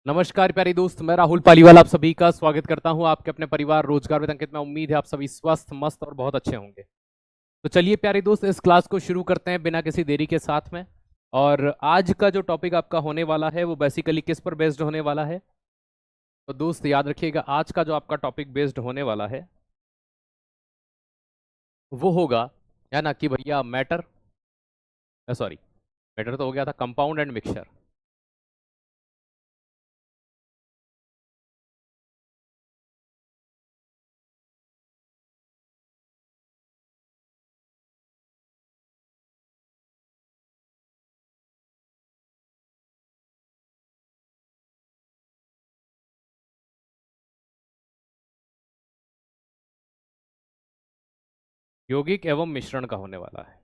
नमस्कार प्यारे दोस्त, मैं राहुल पालीवाल आप सभी का स्वागत करता हूं आपके अपने परिवार रोजगार विद अंकित में। उम्मीद है आप सभी स्वस्थ मस्त और बहुत अच्छे होंगे। तो चलिए प्यारे दोस्त, इस क्लास को शुरू करते हैं बिना किसी देरी के साथ में। और आज का जो टॉपिक आपका होने वाला है वो बेसिकली किस पर बेस्ड होने वाला है? तो दोस्त याद रखिएगा, आज का जो आपका टॉपिक बेस्ड होने वाला है वो होगा, है ना, कि भैया मैटर, सॉरी, मैटर तो हो गया था, कंपाउंड एंड मिक्सचर। यौगिक एवं मिश्रण का होने वाला है।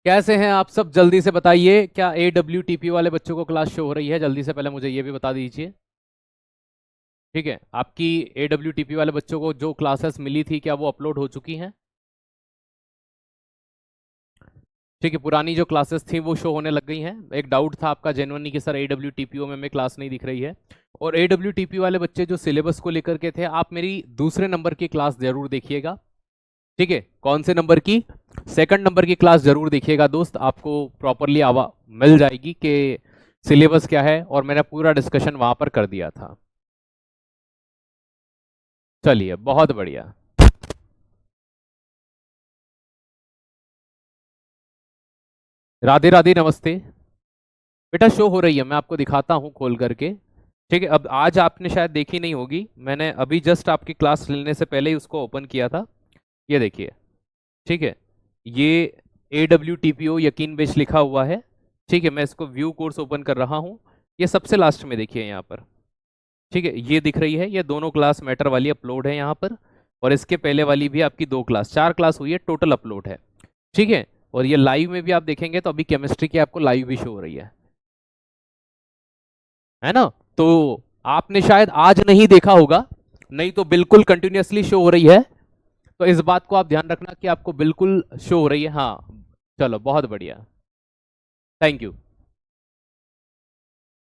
कैसे हैं आप सब? जल्दी से बताइए, क्या AWTP वाले बच्चों को क्लास शो हो रही है? जल्दी से पहले मुझे ये भी बता दीजिए। ठीक है, आपकी AWTP वाले बच्चों को जो क्लासेस मिली थी क्या वो अपलोड हो चुकी हैं? ठीक है, पुरानी जो क्लासेस थी वो शो होने लग गई हैं। एक डाउट था आपका जेन्युइनली कि सर AWTPO में हमें क्लास नहीं दिख रही है। और AWTP वाले बच्चे जो सिलेबस को लेकर के थे, आप मेरी दूसरे नंबर की क्लास जरूर देखिएगा। ठीक है, कौन से नंबर की? सेकंड नंबर की क्लास जरूर देखिएगा दोस्त, आपको प्रॉपरली आवा मिल जाएगी कि सिलेबस क्या है, और मैंने पूरा डिस्कशन वहां पर कर दिया था। चलिए, बहुत बढ़िया। राधे राधे, नमस्ते। बेटा शो हो रही है, मैं आपको दिखाता हूँ खोल करके। ठीक है, अब आज आपने शायद देखी नहीं होगी, मैंने अभी जस्ट आपकी क्लास लेने से पहले ही उसको ओपन किया था। ये देखिए। ठीक है, ये AWTPO यकीन बेश लिखा हुआ है। ठीक है, मैं इसको व्यू कोर्स ओपन कर रहा हूँ। ये सबसे लास्ट में देखिए यहाँ पर। ठीक है, ये दिख रही है, ये दोनों क्लास मैटर वाली अपलोड है यहाँ पर। और इसके पहले वाली भी आपकी दो क्लास, चार क्लास हुई है टोटल अपलोड है। ठीक है, और ये लाइव में भी आप देखेंगे तो अभी केमिस्ट्री की आपको लाइव भी शो हो रही है ना? तो आपने शायद आज नहीं देखा होगा, नहीं तो बिल्कुल कंटिन्यूअसली शो हो रही है। तो इस बात को आप ध्यान रखना कि आपको बिल्कुल शो हो रही है। हाँ, चलो बहुत बढ़िया, थैंक यू।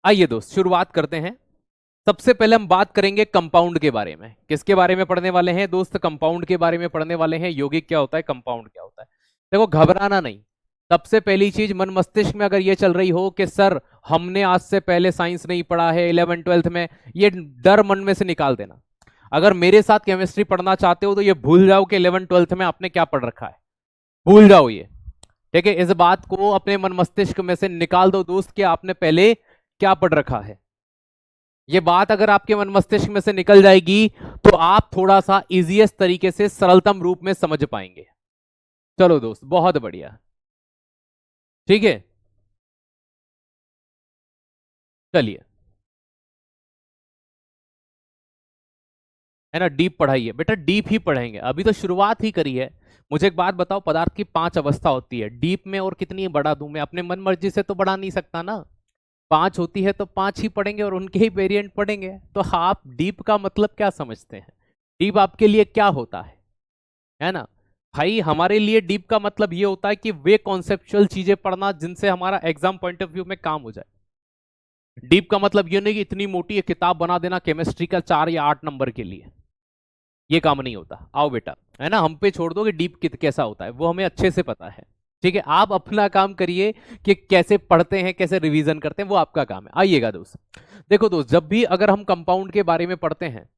आइए दोस्त, शुरुआत करते हैं। सबसे पहले हम बात करेंगे कंपाउंड के बारे में। किसके बारे में पढ़ने वाले हैं दोस्त? कंपाउंड के बारे में पढ़ने वाले हैं। यौगिक क्या होता है, कंपाउंड क्या होता है। देखो, घबराना नहीं। सबसे पहली चीज, मन मस्तिष्क में अगर ये चल रही हो कि सर हमने आज से पहले साइंस नहीं पढ़ा है 11 12th में, ये डर मन में से निकाल देना। अगर मेरे साथ केमिस्ट्री पढ़ना चाहते हो तो ये भूल जाओ कि 11 12th में आपने क्या पढ़ रखा है। भूल जाओ ये। ठीक है, इस बात को अपने मन मस्तिष्क में से निकाल दो दोस्त कि आपने पहले क्या पढ़ रखा है। ये बात अगर आपके मन मस्तिष्क में से निकल जाएगी तो आप थोड़ा सा इजीएस्ट तरीके से सरलतम रूप में समझ पाएंगे। चलो दोस्त, बहुत बढ़िया। ठीक है, चलिए, है ना, डीप पढ़ाई है बेटा, डीप ही पढ़ेंगे, अभी तो शुरुआत ही करी है। मुझे एक बात बताओ, पदार्थ की पांच अवस्था होती है, डीप में और कितनी बढ़ा दूं मैं? अपने मन मर्जी से तो बढ़ा नहीं सकता ना। पांच होती है तो पांच ही पढ़ेंगे और उनके ही वेरिएंट पढ़ेंगे। तो आप डीप का मतलब क्या समझते हैं? डीप आपके लिए क्या होता है ना? भाई हमारे लिए डीप का मतलब ये होता है कि वे कॉन्सेप्चुअल चीजें पढ़ना जिनसे हमारा एग्जाम पॉइंट ऑफ व्यू में काम हो जाए। डीप का मतलब ये नहीं कि इतनी मोटी एक किताब बना देना केमिस्ट्री का 4 या 8 नंबर के लिए। ये काम नहीं होता। आओ बेटा, है ना, हम पे छोड़ दो कि डीप कित कैसा होता है, वो हमें अच्छे से पता है। ठीक है, आप अपना काम करिए कि कैसे पढ़ते हैं, कैसे रिवीजन करते हैं, वो आपका काम है। आइएगा दोस्त, देखो दोस्त, जब भी अगर हम कंपाउंड के बारे में पढ़ते हैं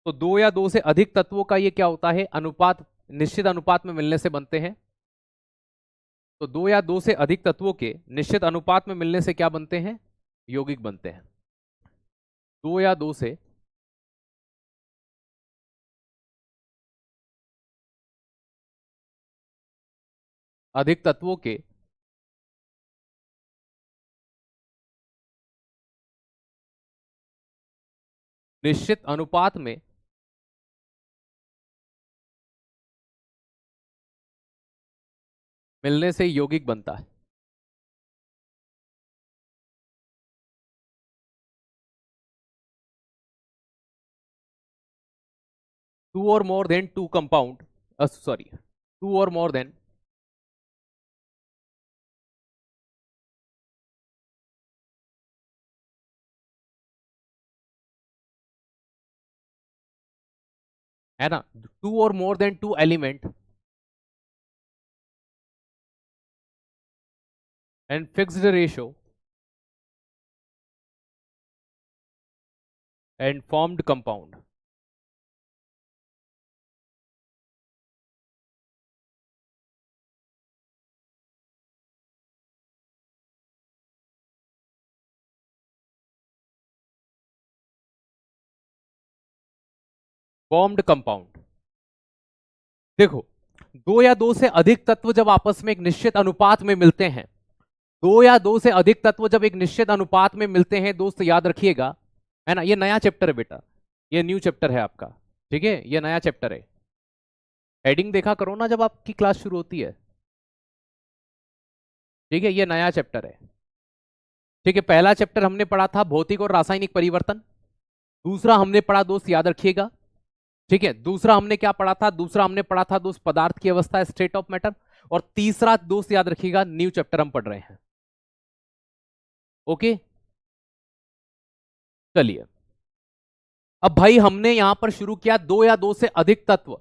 तो दो या दो से अधिक तत्वों का ये क्या होता है, अनुपात, निश्चित अनुपात में मिलने से बनते हैं। तो दो या दो से अधिक तत्वों के निश्चित अनुपात में मिलने से क्या बनते हैं? यौगिक बनते हैं। दो या दो से अधिक तत्वों के निश्चित अनुपात में मिलने से यौगिक बनता है। टू और more than two compound, sorry, two और मोर देन है ना, टू और more than two element and fixed ratio and formed compound. Formed compound, देखो, दो या दो से अधिक तत्व जब आपस में एक निश्चित अनुपात में मिलते हैं, दो या दो से अधिक तत्व जब एक निश्चित अनुपात में मिलते हैं, दोस्त याद रखिएगा, है ना, ये नया चैप्टर है बेटा, ये न्यू चैप्टर है आपका, ठीक है, ये नया चैप्टर है। हेडिंग देखा करो ना जब आपकी क्लास शुरू होती है, ठीक है, ये नया चैप्टर है, ठीक है। पहला चैप्टर हमने पढ़ा था भौतिक और रासायनिक परिवर्तन, दूसरा हमने पढ़ा दोस्त याद रखिएगा, ठीक है, दूसरा हमने क्या पढ़ा था, दूसरा हमने पढ़ा था दोस्त पदार्थ की अवस्था, स्टेट ऑफ मैटर, और तीसरा दोस्त याद रखिएगा न्यू चैप्टर हम पढ़ रहे हैं। ओके, चलिए, अब भाई हमने यहां पर शुरू किया, दो या दो से अधिक तत्व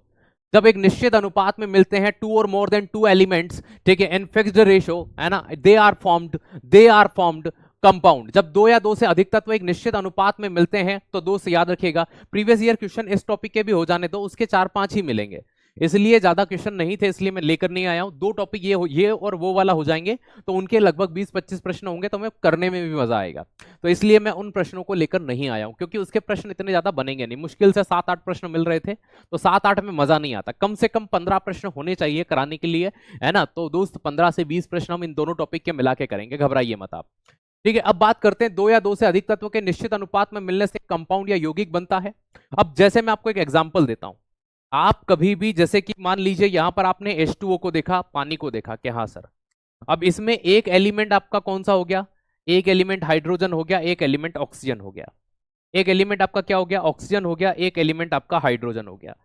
जब एक निश्चित अनुपात में मिलते हैं, टू और मोर देन टू एलिमेंट्स, ठीक है, इन फिक्स्ड रेशियो, है ना, दे आर फॉर्म्ड कंपाउंड। जब दो या दो से अधिक तत्व एक निश्चित अनुपात में मिलते हैं तो दोस्त याद रखिएगा, प्रीवियस ईयर क्वेश्चन इस टॉपिक के भी हो जाने दो, उसके 4-5 ही मिलेंगे, इसलिए ज्यादा क्वेश्चन नहीं थे, इसलिए मैं लेकर नहीं आया हूं। दो टॉपिक ये और वो वाला हो जाएंगे, तो उनके लगभग 20-25 प्रश्न होंगे, तो मैं करने में भी मजा आएगा, तो इसलिए मैं उन प्रश्नों को लेकर नहीं आया हूं, क्योंकि उसके प्रश्न इतने ज्यादा बनेंगे नहीं, मुश्किल से 7-8 प्रश्न मिल रहे थे, तो 7-8 में मजा नहीं आता, कम से कम 15 प्रश्न होने चाहिए कराने के लिए, है ना। तो दोस्त 15 से 20 प्रश्न हम इन दोनों टॉपिक के मिला के करेंगे, घबराइए मत आप, ठीक है। अब बात करते हैं, दो या दो से अधिक तत्वों के निश्चित अनुपात में मिलने से कंपाउंड या यौगिक बनता है। अब जैसे मैं आपको एक एग्जांपल देता हूं, आप कभी भी, जैसे कि मान लीजिए यहां पर आपने H2O को देखा, पानी को देखा कि हाँ सर, अब इसमें एक एलिमेंट आपका कौन सा हो गया, एक एलिमेंट हाइड्रोजन हो गया, एक एलिमेंट ऑक्सीजन हो गया, एक एलिमेंट आपका क्या हो गया, ऑक्सीजन हो गया, एक एलिमेंट आपका हाइड्रोजन हो गया।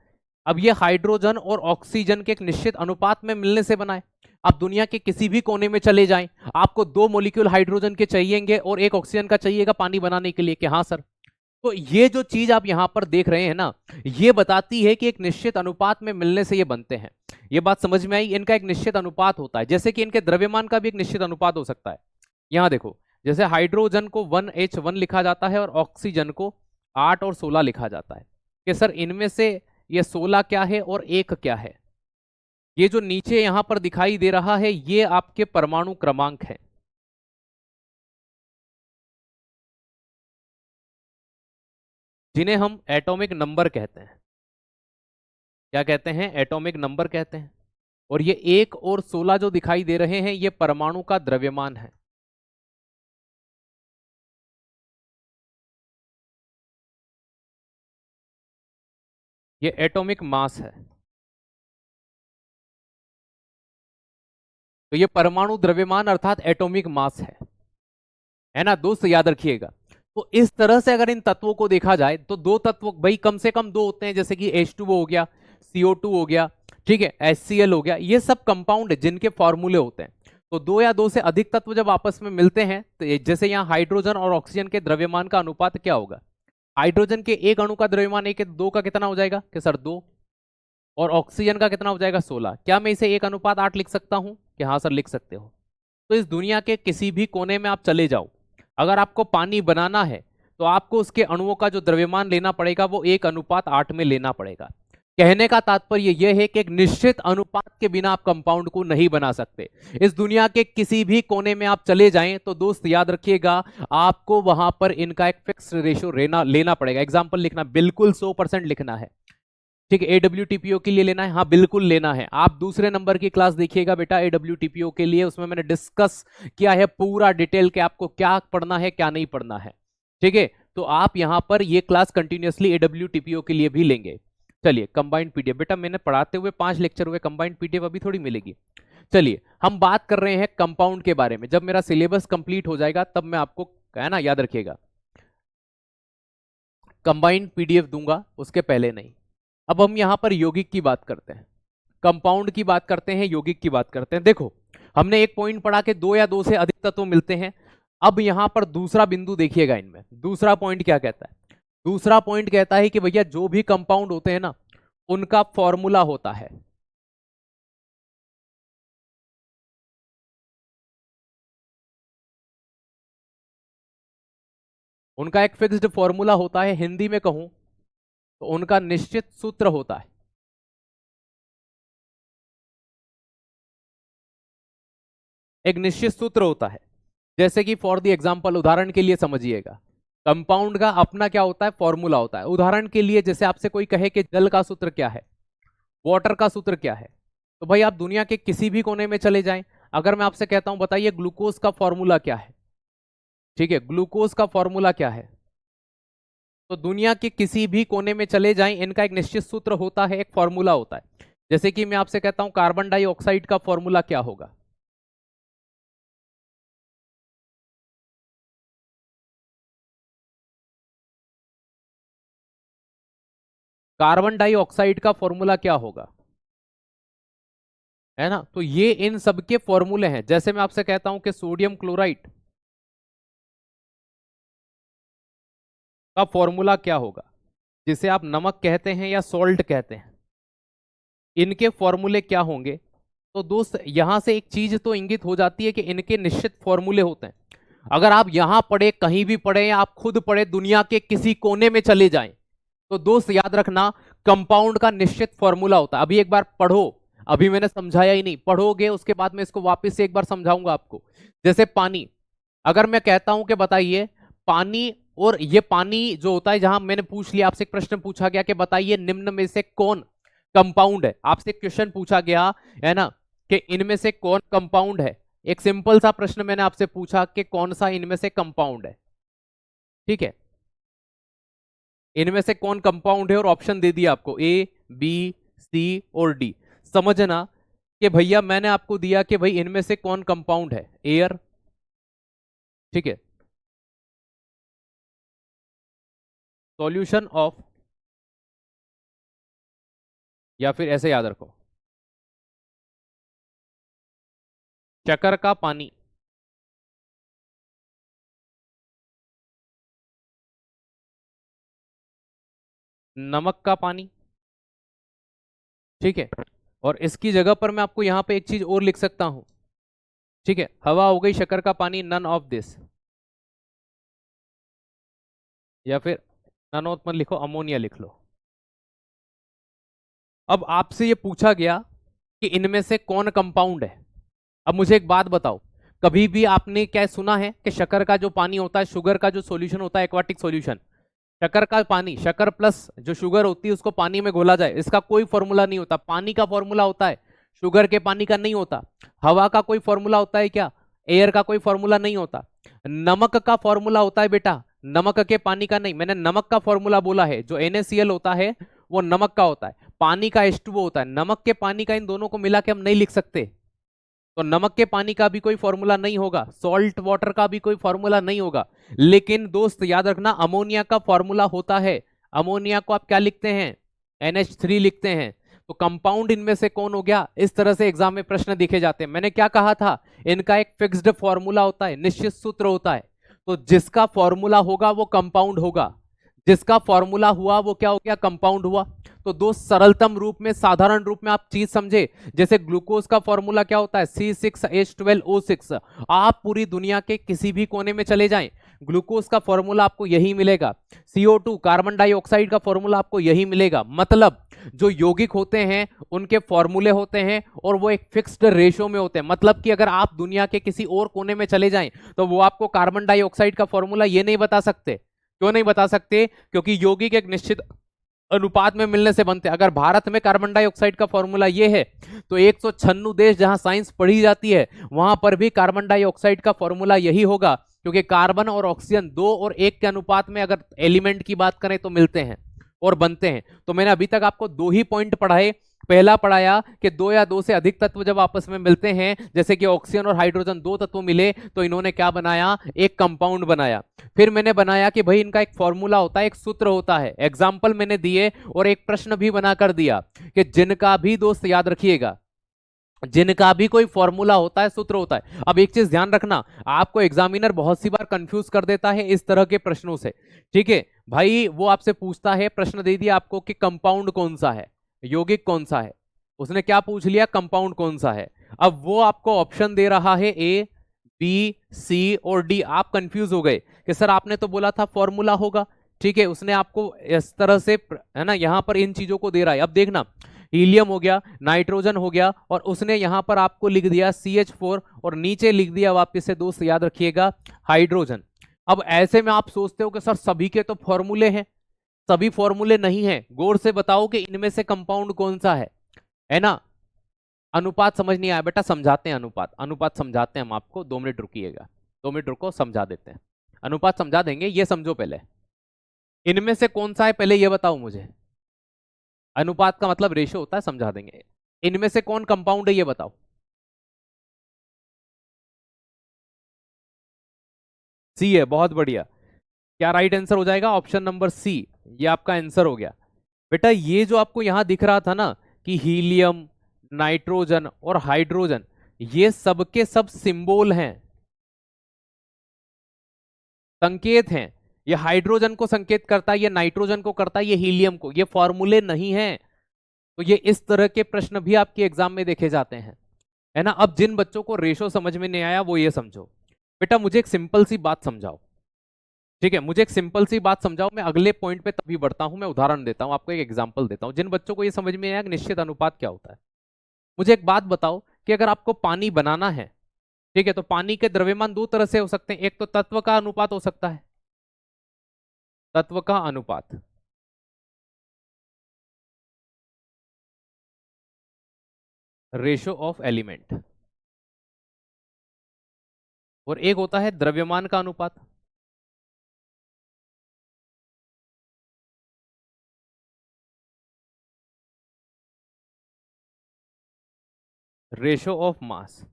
अब ये हाइड्रोजन और ऑक्सीजन के एक निश्चित अनुपात में मिलने से बना है। आप दुनिया के किसी भी कोने में चले जाएं, आपको 2 मॉलिक्यूल हाइड्रोजन के चाहिएंगे और एक ऑक्सीजन का चाहिएगा पानी बनाने के लिए, कि हाँ सर। तो ये जो चीज आप यहां पर देख रहे हैं ना, ये बताती है कि एक निश्चित अनुपात में मिलने से ये बनते हैं। ये बात समझ में आई, इनका एक निश्चित अनुपात होता है, जैसे कि इनके द्रव्यमान का भी एक निश्चित अनुपात हो सकता है। यहां देखो, जैसे हाइड्रोजन को 1H1 लिखा जाता है और ऑक्सीजन को 8 और 16 लिखा जाता है, कि सर इनमें से ये 16 क्या है और 1 क्या है। ये जो नीचे यहां पर दिखाई दे रहा है, ये आपके परमाणु क्रमांक है, जिन्हें हम एटॉमिक नंबर कहते हैं। क्या कहते हैं, एटॉमिक नंबर कहते हैं। और ये 1 और 16 जो दिखाई दे रहे हैं, ये परमाणु का द्रव्यमान है। ये एटॉमिक मास है, तो ये परमाणु द्रव्यमान अर्थात एटॉमिक मास है ना दोस्त, याद रखिएगा। तो इस तरह से अगर इन तत्वों को देखा जाए, तो दो तत्व भाई कम से कम दो होते हैं, जैसे कि H2O हो गया, CO2 हो गया, ठीक है, HCl हो गया, ये सब कंपाउंड है जिनके फॉर्मूले होते हैं। तो दो या दो से अधिक तत्व जब आपस में मिलते हैं, तो जैसे यहाँ हाइड्रोजन और ऑक्सीजन के द्रव्यमान का अनुपात क्या होगा, हाइड्रोजन के एक अणु का द्रव्यमान एक, दो का कितना हो जाएगा, कि सर 2, और ऑक्सीजन का कितना हो जाएगा, 16। क्या मैं इसे 1:8 लिख सकता हूं, कि हाँ सर लिख सकते हो। तो इस दुनिया के किसी भी कोने में आप चले जाओ, अगर आपको पानी बनाना है, तो आपको उसके अणुओं का जो द्रव्यमान लेना पड़ेगा, वो 1:8 में लेना पड़ेगा। कहने का तात्पर्य यह है कि एक निश्चित अनुपात के बिना आप कंपाउंड को नहीं बना सकते। इस दुनिया के किसी भी कोने में आप चले जाएं, तो दोस्त याद रखिएगा, आपको वहां पर इनका एक फिक्स रेशियो लेना पड़ेगा। एग्जाम्पल लिखना, बिल्कुल 100% लिखना है, ठीक है। AWTPO के लिए लेना है, हाँ बिल्कुल लेना है। आप दूसरे नंबर की क्लास देखिएगा बेटा AWTPO के लिए, उसमें मैंने डिस्कस किया है पूरा डिटेल के आपको क्या पढ़ना है क्या नहीं पढ़ना है, ठीक है। तो आप यहां पर ये क्लास कंटिन्यूअसली AWTPO के लिए भी लेंगे। चलिए, कंबाइंड पीडीएफ, बेटा मैंने पढ़ाते हुए 5 लेक्चर हुए, कंबाइंड पीडीएफ अभी थोड़ी मिलेगी। चलिए, हम बात कर रहे हैं कंपाउंड के बारे में। जब मेरा सिलेबस कंप्लीट हो जाएगा तब मैं आपको, है ना, याद रखिएगा, कंबाइंड पीडीएफ दूंगा, उसके पहले नहीं। अब हम यहां पर यौगिक की बात करते हैं, कंपाउंड की बात करते हैं, यौगिक की बात करते हैं। देखो, हमने एक पॉइंट पढ़ा कि दो या दो से अधिक तत्व मिलते हैं। अब यहां पर दूसरा बिंदु देखिएगा, इनमें दूसरा पॉइंट क्या कहता है, दूसरा पॉइंट कहता है कि भैया जो भी कंपाउंड होते हैं ना, उनका फॉर्मूला होता है। उनका एक फिक्स्ड फॉर्मूला होता है, हिंदी में कहूं तो उनका निश्चित सूत्र होता है। एक निश्चित सूत्र होता है। जैसे कि फॉर द एग्जांपल, उदाहरण के लिए समझिएगा, कंपाउंड का अपना क्या होता है, फॉर्मूला होता है। उदाहरण के लिए जैसे आपसे कोई कहे कि जल का सूत्र क्या है, वाटर का सूत्र क्या है, तो भाई आप दुनिया के किसी भी कोने में चले जाएं, अगर मैं आपसे कहता हूं बताइए ग्लूकोज का फॉर्मूला क्या है, ठीक है, ग्लूकोज का फॉर्मूला क्या है, तो दुनिया के किसी भी कोने में चले जाएं, इनका एक निश्चित सूत्र होता है, एक फॉर्मूला होता है। जैसे कि मैं आपसे कहता हूं कार्बन डाइऑक्साइड का फॉर्मूला क्या होगा, कार्बन डाइऑक्साइड का फॉर्मूला क्या होगा, है ना। तो ये इन सबके फॉर्मूले हैं। जैसे मैं आपसे कहता हूं कि सोडियम क्लोराइड का फॉर्मूला क्या होगा, जिसे आप नमक कहते हैं या सॉल्ट कहते हैं, इनके फॉर्मूले क्या होंगे। तो दोस्त यहां से एक चीज तो इंगित हो जाती है कि इनके निश्चित फॉर्मूले होते हैं। अगर आप यहां पढ़े, कहीं भी पढ़े, या आप खुद पढ़े, दुनिया के किसी कोने में चले जाएं, तो दोस्त याद रखना कंपाउंड का निश्चित फॉर्मूला होता है। अभी एक बार पढ़ो, अभी मैंने समझाया ही नहीं, पढ़ोगे उसके बाद में इसको वापस से एक बार समझाऊंगा आपको। जैसे पानी, अगर मैं कहता हूं कि बताइए पानी, और ये पानी जो होता है, जहां मैंने पूछ लिया आपसे, एक प्रश्न पूछा गया कि बताइए निम्न में से कौन कंपाउंड है, आपसे क्वेश्चन पूछा गया है ना कि इनमें से कौन कंपाउंड है। एक सिंपल सा प्रश्न मैंने आपसे पूछा कि कौन सा इनमें से कंपाउंड है, ठीक है, इनमें से कौन कंपाउंड है, और ऑप्शन दे दिया आपको ए, बी, सी और डी। समझना कि भैया मैंने आपको दिया कि भाई इनमें से कौन कंपाउंड है, एयर, ठीक है, सॉल्यूशन ऑफ, या फिर ऐसे याद रखो, शक्कर का पानी, नमक का पानी, ठीक है। और इसकी जगह पर मैं आपको यहां पे एक चीज और लिख सकता हूं, ठीक है, हवा हो गई, शक्कर का पानी, नन ऑफ दिस, या फिर नन ऑफ मत लिखो, अमोनिया लिख लो। अब आपसे ये पूछा गया कि इनमें से कौन कंपाउंड है। अब मुझे एक बात बताओ, कभी भी आपने क्या सुना है कि शक्कर का जो पानी होता है, शुगर का जो सॉल्यूशन होता है, एक्वाटिक सॉल्यूशन, शक्कर का पानी, शक्कर प्लस जो शुगर होती है उसको पानी में घोला जाए, इसका कोई फॉर्मूला नहीं होता। पानी का फॉर्मूला होता है, शुगर के पानी का नहीं होता। हवा का कोई फॉर्मूला होता है क्या, एयर का कोई फॉर्मूला नहीं होता। नमक का फॉर्मूला होता है बेटा, नमक के पानी का नहीं। मैंने नमक का फॉर्मूला बोला है, जो NaCl होता है वो नमक का होता है, पानी का H2O होता है। नमक के पानी का इन दोनों को मिला के हम नहीं लिख सकते, तो नमक के पानी का भी कोई फॉर्मूला नहीं होगा, सॉल्ट वाटर का भी कोई फॉर्मूला नहीं होगा। लेकिन दोस्त याद रखना अमोनिया का फॉर्मूला होता है। अमोनिया को आप क्या लिखते हैं, NH3 लिखते हैं। तो कंपाउंड इनमें से कौन हो गया, इस तरह से एग्जाम में प्रश्न दिखे जाते हैं। मैंने क्या कहा था, इनका एक फिक्स्ड फॉर्मूला होता है, निश्चित सूत्र होता है। तो जिसका फॉर्मूला होगा वो कंपाउंड होगा, जिसका फॉर्मूला हुआ वो क्या हो गया, कंपाउंड हुआ। तो दोस्त सरलतम रूप में, साधारण रूप में आप चीज समझे, जैसे ग्लूकोज का फॉर्मूला क्या होता है, C6H12O6। आप पूरी दुनिया के किसी भी कोने में चले जाएं, ग्लूकोज का फॉर्मूला आपको यही मिलेगा। CO2 कार्बन डाइऑक्साइड का फॉर्मूला आपको यही मिलेगा। मतलब जो यौगिक होते हैं उनके फॉर्मूले होते हैं, और वो एक फिक्स्ड रेशियो में होते हैं। मतलब कि अगर आप दुनिया के किसी और कोने में चले जाएं तो वो आपको कार्बन डाइऑक्साइड का फॉर्मूला ये नहीं बता सकते। क्यों नहीं बता सकते, क्योंकि यौगिक एक निश्चित अनुपात में मिलने से बनते हैं। अगर भारत में कार्बन डाइऑक्साइड का फॉर्मूला ये है, तो 196 देश जहां साइंस पढ़ी जाती है वहां पर भी कार्बन डाइऑक्साइड का फॉर्मूला यही होगा, क्योंकि कार्बन और ऑक्सीजन 2 और 1 के अनुपात में अगर एलिमेंट की बात करें तो मिलते हैं और बनते हैं। तो मैंने अभी तक आपको 2 ही पॉइंट पढ़ाए। पहला पढ़ाया कि 2 या 2 से अधिक तत्व जब आपस में मिलते हैं, जैसे कि ऑक्सीजन और हाइड्रोजन 2 तत्व मिले, तो इन्होंने क्या बनाया, एक कंपाउंड बनाया। फिर मैंने बनाया कि भाई इनका एक फॉर्मूला होता है, एक सूत्र होता है। एग्जाम्पल मैंने दिए और एक प्रश्न भी बनाकर दिया कि जिनका भी, दोस्त याद रखिएगा, जिनका भी कोई फॉर्मूला होता है, सूत्र होता है। अब एक चीज ध्यान रखना, आपको एग्जामिनर बहुत सी बार कंफ्यूज कर देता है इस तरह के प्रश्नों से, ठीक है भाई। वो आपसे पूछता है, प्रश्न दे दिया आपको कि कंपाउंड कौन सा है, यौगिक कौन सा है, उसने क्या पूछ लिया, कंपाउंड कौन सा है। अब वो आपको ऑप्शन दे रहा है ए, बी, सी और डी। आप कंफ्यूज हो गए कि सर आपने तो बोला था फॉर्मूला होगा, ठीक है, उसने आपको इस तरह से है ना यहां पर इन चीजों को दे रहा है। अब देखना, हीलियम हो गया, नाइट्रोजन हो गया, और उसने यहां पर आपको लिख दिया CH4 और नीचे लिख दिया वापस से दोस्त याद रखिएगा हाइड्रोजन। अब ऐसे में आप सोचते हो कि सर सभी के तो फॉर्मूले हैं, सभी फॉर्मूले नहीं है। गौर से बताओ कि इनमें से कंपाउंड कौन सा है ना। अनुपात समझ नहीं आया बेटा, समझाते हैं अनुपात, अनुपात समझाते हैं हम आपको, 2 मिनट रुकिएगा, 2 मिनट रुको समझा देते हैं, अनुपात समझा देंगे। ये समझो पहले, इनमें से कौन सा है पहले ये बताओ मुझे। अनुपात का मतलब रेशो होता है, समझा देंगे। इनमें से कौन कंपाउंड है ये बताओ। सी है, बहुत बढ़िया। क्या राइट आंसर हो जाएगा, ऑप्शन नंबर सी, ये आपका आंसर हो गया। बेटा ये जो आपको यहां दिख रहा था ना कि हीलियम, नाइट्रोजन और हाइड्रोजन, ये सबके सब सिंबल हैं, संकेत हैं। ये हाइड्रोजन को संकेत करता है, ये नाइट्रोजन को करता है, ये हीलियम को, ये फॉर्मूले नहीं है। तो ये इस तरह के प्रश्न भी आपके एग्जाम में देखे जाते हैं, है ना। अब जिन बच्चों को रेशो समझ में नहीं आया वो ये समझो। बेटा मुझे एक सिंपल सी बात समझाओ, ठीक है, मुझे एक सिंपल सी बात समझाओ। मैं अगले पॉइंट पे तभी बढ़ता हूं, मैं उदाहरण देता हूं आपको, एक एग्जांपल देता हूं। जिन बच्चों को ये समझ में आया निश्चित अनुपात क्या होता है, मुझे एक बात बताओ कि अगर आपको पानी बनाना है, ठीक है, तो पानी के द्रव्यमान दो तरह से हो सकते हैं। एक तो तत्व का अनुपात हो सकता है, तत्व का अनुपात, रेशो ऑफ एलिमेंट, और एक होता है द्रव्यमान का अनुपात, रेशो ऑफ मास।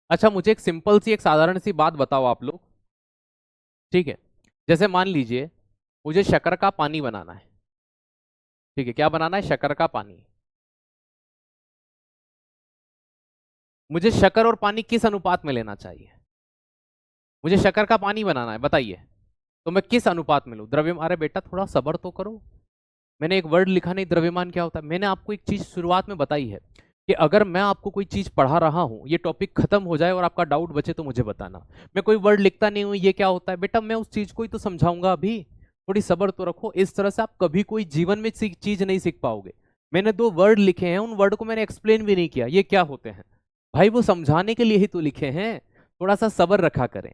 अच्छा मुझे एक सिंपल सी एक साधारण सी बात बताओ आप लोग, ठीक है, जैसे मान लीजिए मुझे शक्कर का पानी बनाना है, ठीक है, क्या बनाना है, शक्कर का पानी। मुझे शक्कर और पानी किस अनुपात में लेना चाहिए, मुझे शक्कर का पानी बनाना है बताइए, तो मैं किस अनुपात में लूं, द्रव्यमान। अरे बेटा थोड़ा सब्र तो करो, मैंने एक वर्ड लिखा नहीं, द्रव्यमान क्या होता है। मैंने आपको एक चीज शुरुआत में बताई है कि अगर मैं आपको कोई चीज पढ़ा रहा हूं, ये टॉपिक खत्म हो जाए और आपका डाउट बचे तो मुझे बताना। मैं कोई वर्ड लिखता नहीं हूं ये क्या होता है, बेटा मैं उस चीज को ही तो समझाऊंगा अभी, थोड़ी सब्र तो रखो। इस तरह से आप कभी कोई जीवन में चीज नहीं सीख पाओगे। मैंने 2 वर्ड लिखे हैं, उन वर्ड को मैंने एक्सप्लेन भी नहीं किया ये क्या होते हैं, भाई वो समझाने के लिए ही तो लिखे हैं, थोड़ा सा सब्र रखा करें।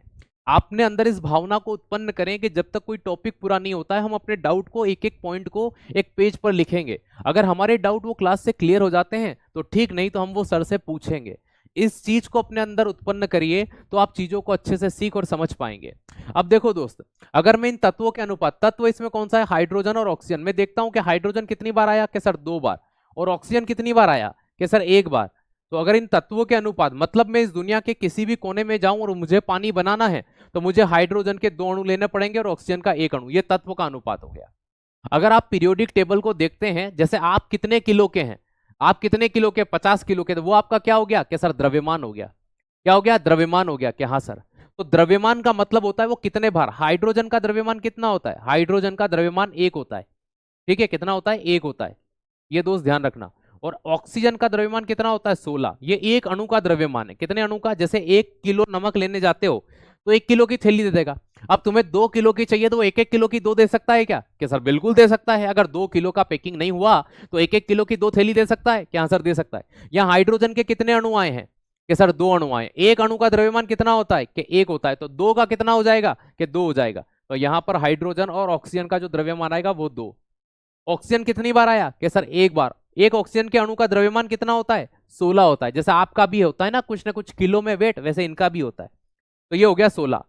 आपने अंदर इस भावना को उत्पन्न करें कि जब तक कोई टॉपिक पूरा नहीं होता है हम अपने डाउट को एक एक पॉइंट को एक पेज पर लिखेंगे। अगर हमारे डाउट वो क्लास से क्लियर हो जाते हैं तो ठीक, नहीं तो हम वो सर से पूछेंगे। इस चीज को अपने अंदर उत्पन्न करिए तो आप चीजों को अच्छे से सीख और समझ पाएंगे। अब देखो दोस्त, अगर मैं इन तत्वों के अनुपात, तत्व इसमें कौन सा है, हाइड्रोजन और ऑक्सीजन, मैं देखता हूं कि हाइड्रोजन कितनी बार आया कि सर 2 बार, और ऑक्सीजन कितनी बार आया कि सर 1 बार। तो अगर इन तत्वों के अनुपात, मतलब मैं इस दुनिया के किसी भी कोने में जाऊं और मुझे पानी बनाना है तो मुझे हाइड्रोजन के 2 अणु लेने पड़ेंगे और ऑक्सीजन का 1 अणु, ये तत्व का अनुपात हो गया। अगर आप पीरियोडिक टेबल को देखते हैं, जैसे आप कितने किलो के हैं, आप कितने किलो के, 50 किलो के, तो वो आपका क्या हो गया कि सर द्रव्यमान हो गया। क्या हो गया, द्रव्यमान हो गया कि हाँ सर। तो द्रव्यमान का मतलब होता है वो कितने बार। हाइड्रोजन का द्रव्यमान कितना होता है, हाइड्रोजन का द्रव्यमान 1 होता है, ठीक है, कितना होता है, 1 होता है, ये दोस्त ध्यान रखना। और ऑक्सीजन का द्रव्यमान कितना होता है, 16, ये 1 अणु का द्रव्यमान है। कितने अणु का, जैसे 1 किलो नमक लेने जाते हो तो 1 किलो की थैली दे देगा। अब तुम्हें 2 किलो की चाहिए तो वो 1-1 किलो की 2 दे सकता है क्या, कि सर बिल्कुल दे सकता है। अगर 2 किलो का पैकिंग नहीं हुआ तो 1-1 किलो की 2 थैली दे सकता है क्या, सर दे सकता है। यहाँ हाइड्रोजन के कितने अणु आए हैं कि सर 2 अणु आए, 1 अणु का द्रव्यमान कितना होता है कि 1 होता है, तो 2 का कितना हो जाएगा कि 2 हो जाएगा। तो यहाँ पर हाइड्रोजन और ऑक्सीजन का जो द्रव्यमान आएगा वो 2। ऑक्सीजन कितनी बार आया कि सर 1 बार। एक ऑक्सीजन के अणु का द्रव्यमान कितना होता है, 16 होता है। जैसे आपका भी होता है ना कुछ किलो में वेट, वैसे इनका भी होता है। तो ये हो गया 16।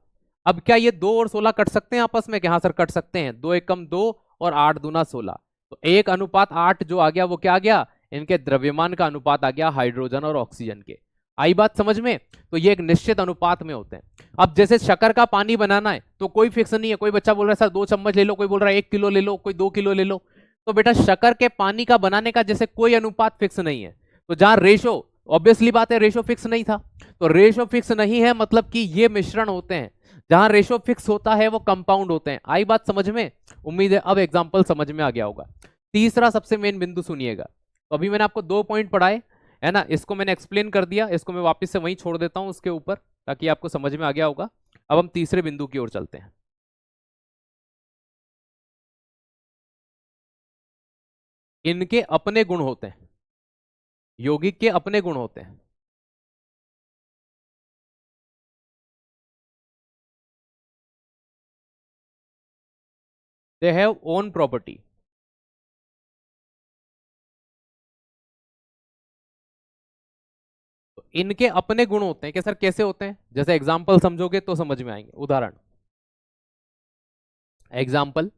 अब क्या ये 2 और 16 कट सकते हैं आपस में, हाँ सर कट सकते हैं, 2 एकम 2 और 8 दूना 16, तो 1:8 जो आ गया वो क्या आ गया, इनके द्रव्यमान का अनुपात आ गया हाइड्रोजन और ऑक्सीजन के। आई बात समझ में। तो ये एक निश्चित अनुपात में होते हैं। अब जैसे शक्कर का पानी बनाना है तो कोई फिक्स नहीं है, कोई बच्चा बोल रहा है सर 2 चम्मच ले लो, कोई बोल रहा है 1 किलो ले लो, कोई 2 किलो ले लो। तो बेटा शक्कर के पानी का बनाने का जैसे कोई अनुपात फिक्स नहीं है, तो जहां रेशो, ऑब्वियसली बात है रेशो फिक्स नहीं था, तो रेशो फिक्स नहीं है मतलब कि ये मिश्रण होते हैं। जहां रेशो फिक्स होता है वो कंपाउंड होते हैं। आई बात समझ में, उम्मीद है अब एग्जांपल समझ में आ गया होगा। तीसरा सबसे मेन बिंदु सुनिएगा। तो अभी मैंने आपको 2 पॉइंट पढ़ाए, है ना, इसको मैंने एक्सप्लेन कर दिया, इसको मैं वापस से वहीं छोड़ देता हूं उसके ऊपर, ताकि आपको समझ में आ गया होगा। अब हम तीसरे बिंदु की ओर चलते हैं। इनके अपने गुण होते हैं, यौगिक के अपने गुण होते हैं। They have own property. इनके अपने गुण होते हैं कि सर कैसे होते हैं, जैसे एग्जाम्पल समझोगे तो समझ में आएंगे। उदाहरण, एग्जाम्पल,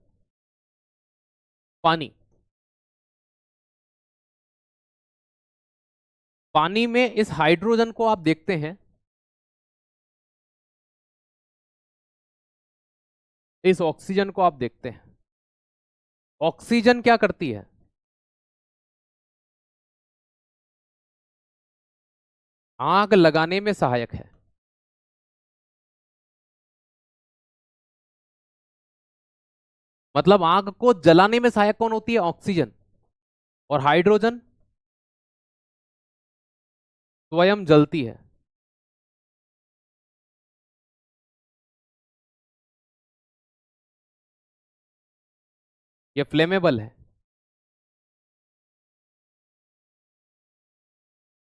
पानी। पानी में इस हाइड्रोजन को आप देखते हैं, इस ऑक्सीजन को आप देखते हैं। ऑक्सीजन क्या करती है? आग लगाने में सहायक है। मतलब आग को जलाने में सहायक कौन होती है? ऑक्सीजन। और हाइड्रोजन स्वयं जलती है। ये फ्लेमेबल है।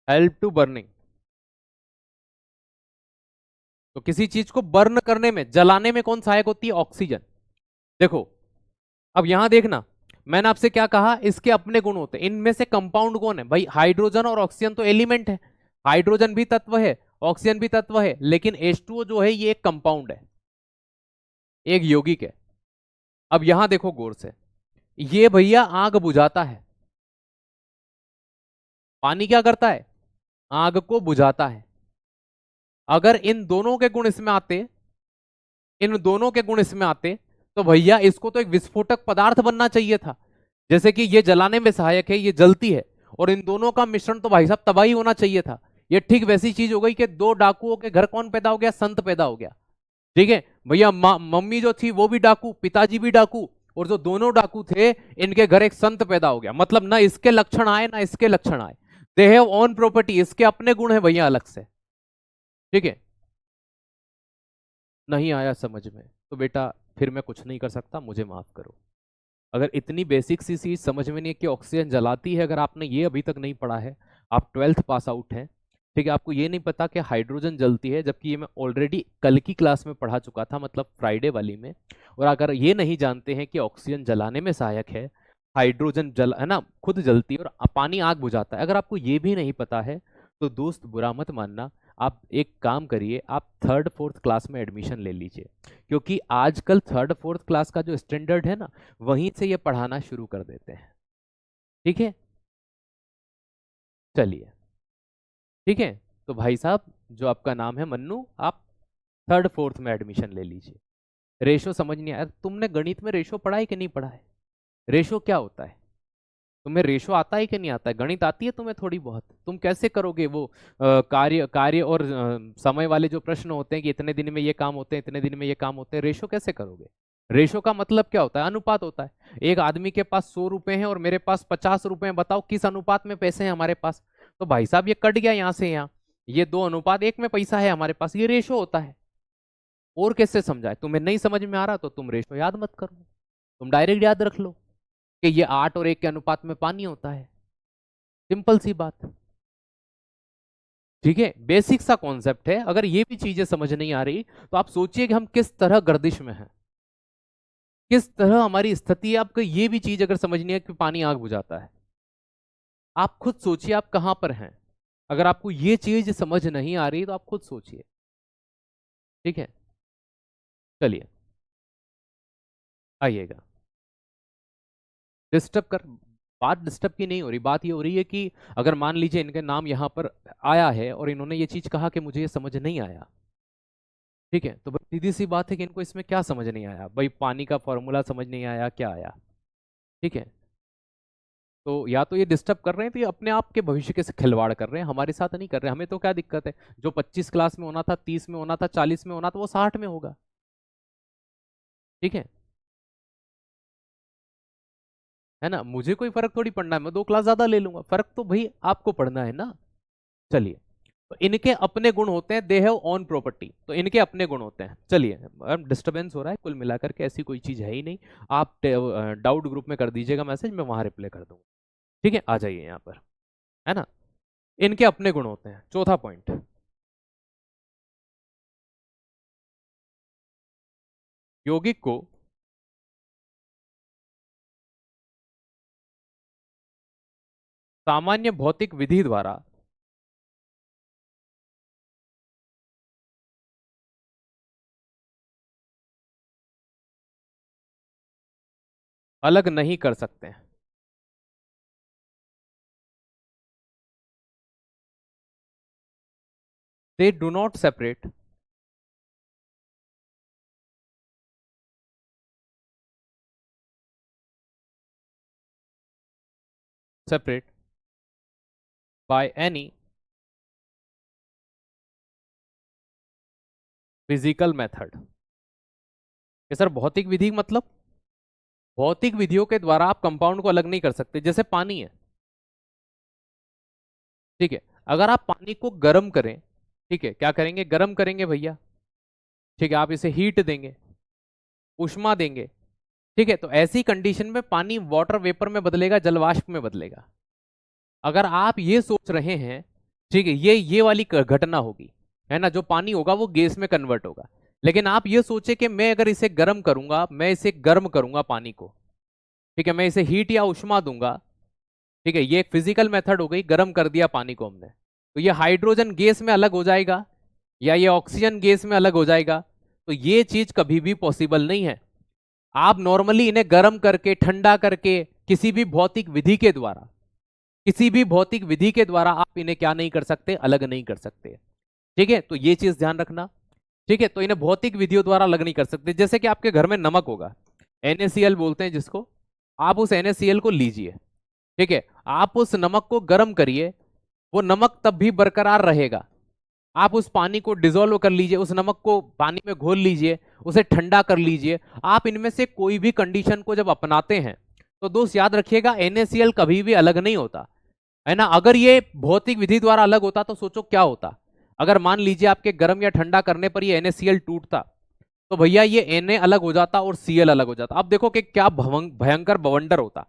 Help to burning. तो किसी चीज को बर्न करने में, जलाने में कौन सहायक होती है? ऑक्सीजन। देखो, अब यहां देखना, मैंने आपसे क्या कहा, इसके अपने गुण होते हैं। इनमें से कंपाउंड कौन है भाई? हाइड्रोजन और ऑक्सीजन तो एलिमेंट है, हाइड्रोजन भी तत्व है, ऑक्सीजन भी तत्व है, लेकिन H2O जो है ये एक कंपाउंड है, एक यौगिक है। अब यहां देखो गौर से, ये भैया आग बुझाता है। पानी क्या करता है? आग को बुझाता है। अगर इन दोनों के गुण इसमें आते, इन दोनों के गुण इसमें आते, तो भैया इसको तो एक विस्फोटक पदार्थ बनना चाहिए था। जैसे कि ये जलाने में सहायक है, ये जलती है, और इन दोनों का मिश्रण तो भाई साहब तबाही होना चाहिए था। ये ठीक वैसी चीज हो गई कि दो डाकुओं के घर कौन पैदा हो गया? संत पैदा हो गया। ठीक है भैया, मम्मी जो थी वो भी डाकू, पिताजी भी डाकू, और जो दोनों डाकू थे इनके घर एक संत पैदा हो गया। मतलब ना इसके लक्षण आए ना इसके लक्षण आए। दे हैव ओन प्रॉपर्टी, इसके अपने गुण है भैया अलग से। ठीक है, नहीं आया समझ में तो बेटा फिर मैं कुछ नहीं कर सकता, मुझे माफ करो। अगर इतनी बेसिक सी चीज समझ में नहीं है कि ऑक्सीजन जलाती है, अगर आपने ये अभी तक नहीं पढ़ा है, आप 12th पास आउट हैं, ठीक है, आपको ये नहीं पता कि हाइड्रोजन जलती है, जबकि ये मैं ऑलरेडी कल की क्लास में पढ़ा चुका था, मतलब फ्राइडे वाली में। और अगर ये नहीं जानते हैं कि ऑक्सीजन जलाने में सहायक है, हाइड्रोजन जल है ना, खुद जलती है, और पानी आग बुझाता है, अगर आपको ये भी नहीं पता है, तो दोस्त बुरा मत मानना। आप एक काम करिए, आप 3rd 4th क्लास में एडमिशन ले लीजिए, क्योंकि आजकल 3rd 4th क्लास का जो स्टैंडर्ड है ना, वहीं से ये पढ़ाना शुरू कर देते हैं। ठीक है, चलिए, ठीक है। तो भाई साहब, जो आपका नाम है मन्नू, आप 3rd 4th में एडमिशन ले लीजिए। रेशो समझ नहीं आया? तुमने गणित में रेशो पढ़ा है कि नहीं पढ़ा है? रेशो क्या होता है? तुम्हें रेशो आता है कि नहीं आता है? गणित आती है तुम्हें थोड़ी बहुत? तुम कैसे करोगे वो कार्य कार्य और समय वाले जो प्रश्न होते हैं कि इतने दिन में ये काम होते हैं, इतने दिन में ये काम होते हैं, रेशो कैसे करोगे? रेशो का मतलब क्या होता है? अनुपात होता है। एक आदमी के पास 100 रुपए हैं और मेरे पास 50 रुपए हैं, बताओ किस अनुपात में पैसे हैं हमारे पास? तो भाई साहब ये कट गया यहाँ से यहाँ, ये 2 अनुपात 1 में पैसा है हमारे पास, ये रेशो होता है। और कैसे समझाए? तुम्हें नहीं समझ में आ रहा तो तुम रेशो याद मत करो, तुम डायरेक्ट याद रख लो कि ये 8 और 1 के अनुपात में पानी होता है। सिंपल सी बात। ठीक है, बेसिक सा कॉन्सेप्ट है। अगर ये भी चीजें समझ नहीं आ रही तो आप सोचिए कि हम किस तरह गर्दिश में हैं, किस तरह हमारी स्थिति है। आपको ये भी चीज अगर समझनी है कि पानी आग बुझाता है, आप खुद सोचिए आप कहां पर हैं। अगर आपको ये चीज समझ नहीं आ रही तो आप खुद सोचिए। ठीक है, चलिए आइएगा। डिस्टर्ब कर, बात डिस्टर्ब की नहीं हो रही, बात ये हो रही है कि अगर मान लीजिए इनका नाम यहां पर आया है और इन्होंने ये चीज कहा कि मुझे ये समझ नहीं आया, ठीक है, तो बस सीधी सी बात है कि इनको इसमें क्या समझ नहीं आया भाई? पानी का फॉर्मूला समझ नहीं आया, क्या आया? ठीक है, तो या तो ये डिस्टर्ब कर रहे हैं, तो ये अपने आप के भविष्य के से खिलवाड़ कर रहे हैं, हमारे साथ नहीं कर रहे। हमें तो क्या दिक्कत है? जो 25 क्लास में होना था, 30 में होना था, 40 में होना था, वो 60 में होगा। ठीक है, है ना, मुझे कोई फर्क थोड़ी पड़ना है, मैं 2 क्लास ज्यादा ले लूंगा, फर्क तो भाई आपको पड़ना है ना। चलिए, तो इनके अपने गुण होते हैं, दे हैव ओन प्रॉपर्टी, तो इनके अपने गुण होते हैं। चलिए, डिस्टरबेंस हो रहा है, कुल मिलाकर के ऐसी कोई चीज है ही नहीं। आप डाउट ग्रुप में कर दीजिएगा मैसेज, मैं वहां रिप्लाई कर दूंगा। ठीक है, आ जाइए यहाँ पर, है ना। इनके अपने गुण होते हैं, चौथा पॉइंट, यौगिक को सामान्य भौतिक विधि द्वारा अलग नहीं कर सकते। They do not separate separate by any physical method. ये सर भौतिक विधि मतलब, भौतिक विधियों के द्वारा आप कंपाउंड को अलग नहीं कर सकते। जैसे पानी है, ठीक है, अगर आप पानी को गर्म करें, ठीक है, क्या करेंगे, गर्म करेंगे भैया, ठीक है, आप इसे हीट देंगे, उष्मा देंगे, ठीक है, तो ऐसी कंडीशन में पानी वाटर वेपर में बदलेगा, जलवाष्प में बदलेगा। अगर आप ये सोच रहे हैं, ठीक है, ये वाली घटना होगी, है ना, जो पानी होगा वो गैस में कन्वर्ट होगा। लेकिन आप ये सोचे कि मैं अगर इसे गर्म करूंगा, मैं इसे गर्म करूंगा पानी को, ठीक है, मैं इसे हीट या उष्मा दूंगा, ठीक है, ये एक फिजिकल मेथड हो गई, गर्म कर दिया पानी को हमने, तो ये हाइड्रोजन गैस में अलग हो जाएगा या ये ऑक्सीजन गैस में अलग हो जाएगा, तो ये चीज कभी भी पॉसिबल नहीं है। आप नॉर्मली इन्हें गर्म करके, ठंडा करके, किसी भी भौतिक विधि के द्वारा, किसी भी भौतिक विधि के द्वारा आप इन्हें क्या नहीं कर सकते, अलग नहीं कर सकते। ठीक है, तो ये चीज ध्यान रखना। ठीक है, तो इन्हें भौतिक विधियों द्वारा अलग नहीं कर सकते। जैसे कि आपके घर में नमक होगा, NaCl बोलते हैं जिसको, आप उस NaCl को लीजिए, ठीक है, आप उस नमक को गर्म करिए, वो नमक तब भी बरकरार रहेगा। आप उस पानी को डिजोल्व कर लीजिए, उस नमक को पानी में घोल लीजिए, उसे ठंडा कर लीजिए, आप इनमें से कोई भी कंडीशन को जब अपनाते हैं, तो दोस्त याद रखिएगा NaCl कभी भी अलग नहीं होता, है ना। अगर ये भौतिक विधि द्वारा अलग होता तो सोचो क्या होता। अगर मान लीजिए आपके गर्म या ठंडा करने पर ये NaCl टूटता, तो भैया ये Na अलग हो जाता और Cl अलग हो जाता। अब देखो कि क्या भयंकर बवंडर होता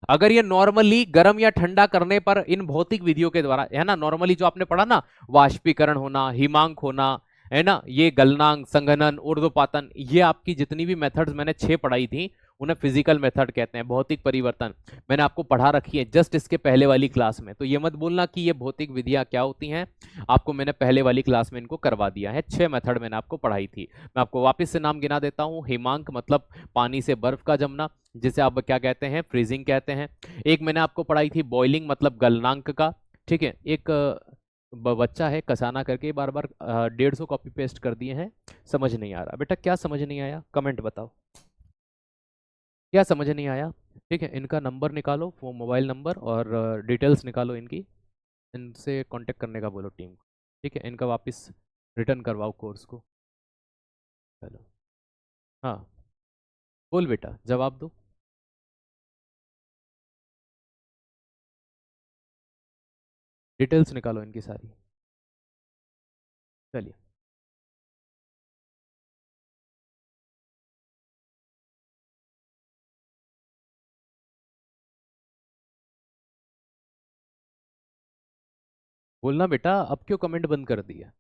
अगर ये नॉर्मली गर्म या ठंडा करने पर इन भौतिक विधियों के द्वारा, है ना, नॉर्मली जो आपने पढ़ा ना, वाष्पीकरण होना, हिमांक होना, है ना, ये गलनांक, संघनन, ऊर्ध्वपातन, ये आपकी जितनी भी मेथड्स मैंने 6 पढ़ाई थी, उन्हें फिजिकल मेथड कहते हैं, भौतिक परिवर्तन मैंने आपको पढ़ा रखी है जस्ट इसके पहले वाली क्लास में। तो ये मत बोलना कि ये भौतिक विधियां क्या होती हैं, आपको मैंने पहले वाली क्लास में इनको करवा दिया है। 6 मेथड मैंने आपको पढ़ाई थी। मैं आपको वापस से नाम गिना देता हूँ। हिमांक मतलब पानी से बर्फ का जमना, जिसे आप क्या कहते हैं, फ्रीजिंग कहते हैं। एक मैंने आपको पढ़ाई थी बॉइलिंग मतलब गलनांक का, ठीक है। एक बच्चा है कसाना करके, बार बार 150 कॉपी पेस्ट कर दिए हैं, समझ नहीं आ रहा बेटा, क्या समझ नहीं आया, कमेंट बताओ क्या समझ नहीं आया। ठीक है, इनका नंबर निकालो, वो मोबाइल नंबर और डिटेल्स निकालो इनकी, इनसे कांटेक्ट करने का बोलो टीम को। ठीक है, इनका वापस रिटर्न करवाओ कोर्स को। चलो, हाँ, बोल बेटा, जवाब दो। डिटेल्स निकालो इनकी सारी। चलिए, बोलना बेटा, अब क्यों कमेंट बंद कर दिया।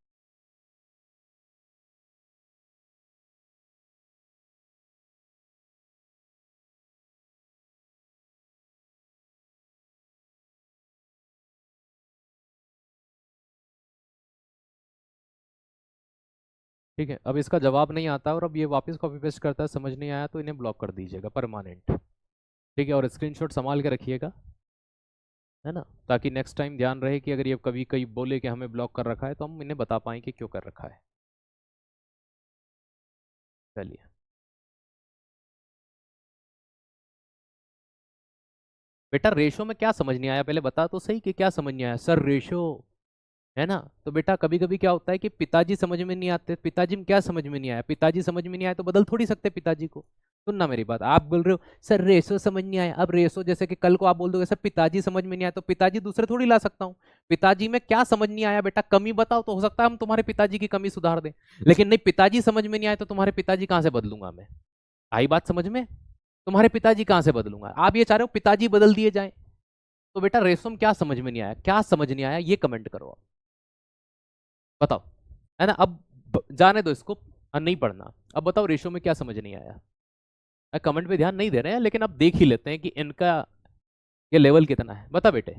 ठीक है, अब इसका जवाब नहीं आता और अब ये वापस कॉपी पेस्ट करता है, समझ नहीं आया तो इन्हें ब्लॉक कर दीजिएगा परमानेंट। ठीक है, और स्क्रीनशॉट संभाल के रखिएगा, है ना, ताकि नेक्स्ट टाइम ध्यान रहे कि अगर ये कभी कहीं बोले कि हमें ब्लॉक कर रखा है तो हम इन्हें बता पाएं कि क्यों कर रखा है। चलिए, बेटा रेशो में क्या समझ नहीं आया, पहले बता तो सही कि क्या समझ नहीं आया। सर रेशो, है ना। तो बेटा कभी कभी क्या होता है कि पिताजी समझ में नहीं आते, पिताजी में क्या समझ में नहीं आया, पिताजी समझ में नहीं आया तो बदल थोड़ी सकते पिताजी को। सुनना मेरी बात, आप बोल रहे हो सर रेशो समझ नहीं आया, अब रेशो जैसे कि कल को आप बोल दोगे सर पिताजी समझ में नहीं आया, तो पिताजी दूसरे थोड़ी ला सकता हूँ। पिताजी में क्या समझ नहीं आया बेटा, कमी बताओ, तो हो सकता है हम तुम्हारे पिताजी की कमी सुधार दें। लेकिन नहीं, पिताजी समझ में नहीं आया तो तुम्हारे पिताजी कहाँ से बदलूंगा मैं। आई बात समझ में। तुम्हारे पिताजी कहाँ से बदलूंगा, आप ये चाह रहे हो पिताजी बदल दिए जाए। तो बेटा रेशो में क्या समझ में नहीं आया, क्या समझ नहीं आया, ये कमेंट करो आप, बताओ। है ना। अब जाने दो इसको, नहीं पढ़ना। अब बताओ रेशो में क्या समझ नहीं आया। कमेंट पे ध्यान नहीं दे रहे हैं, लेकिन अब देख ही लेते हैं कि इनका ये लेवल कितना है। बता बेटे,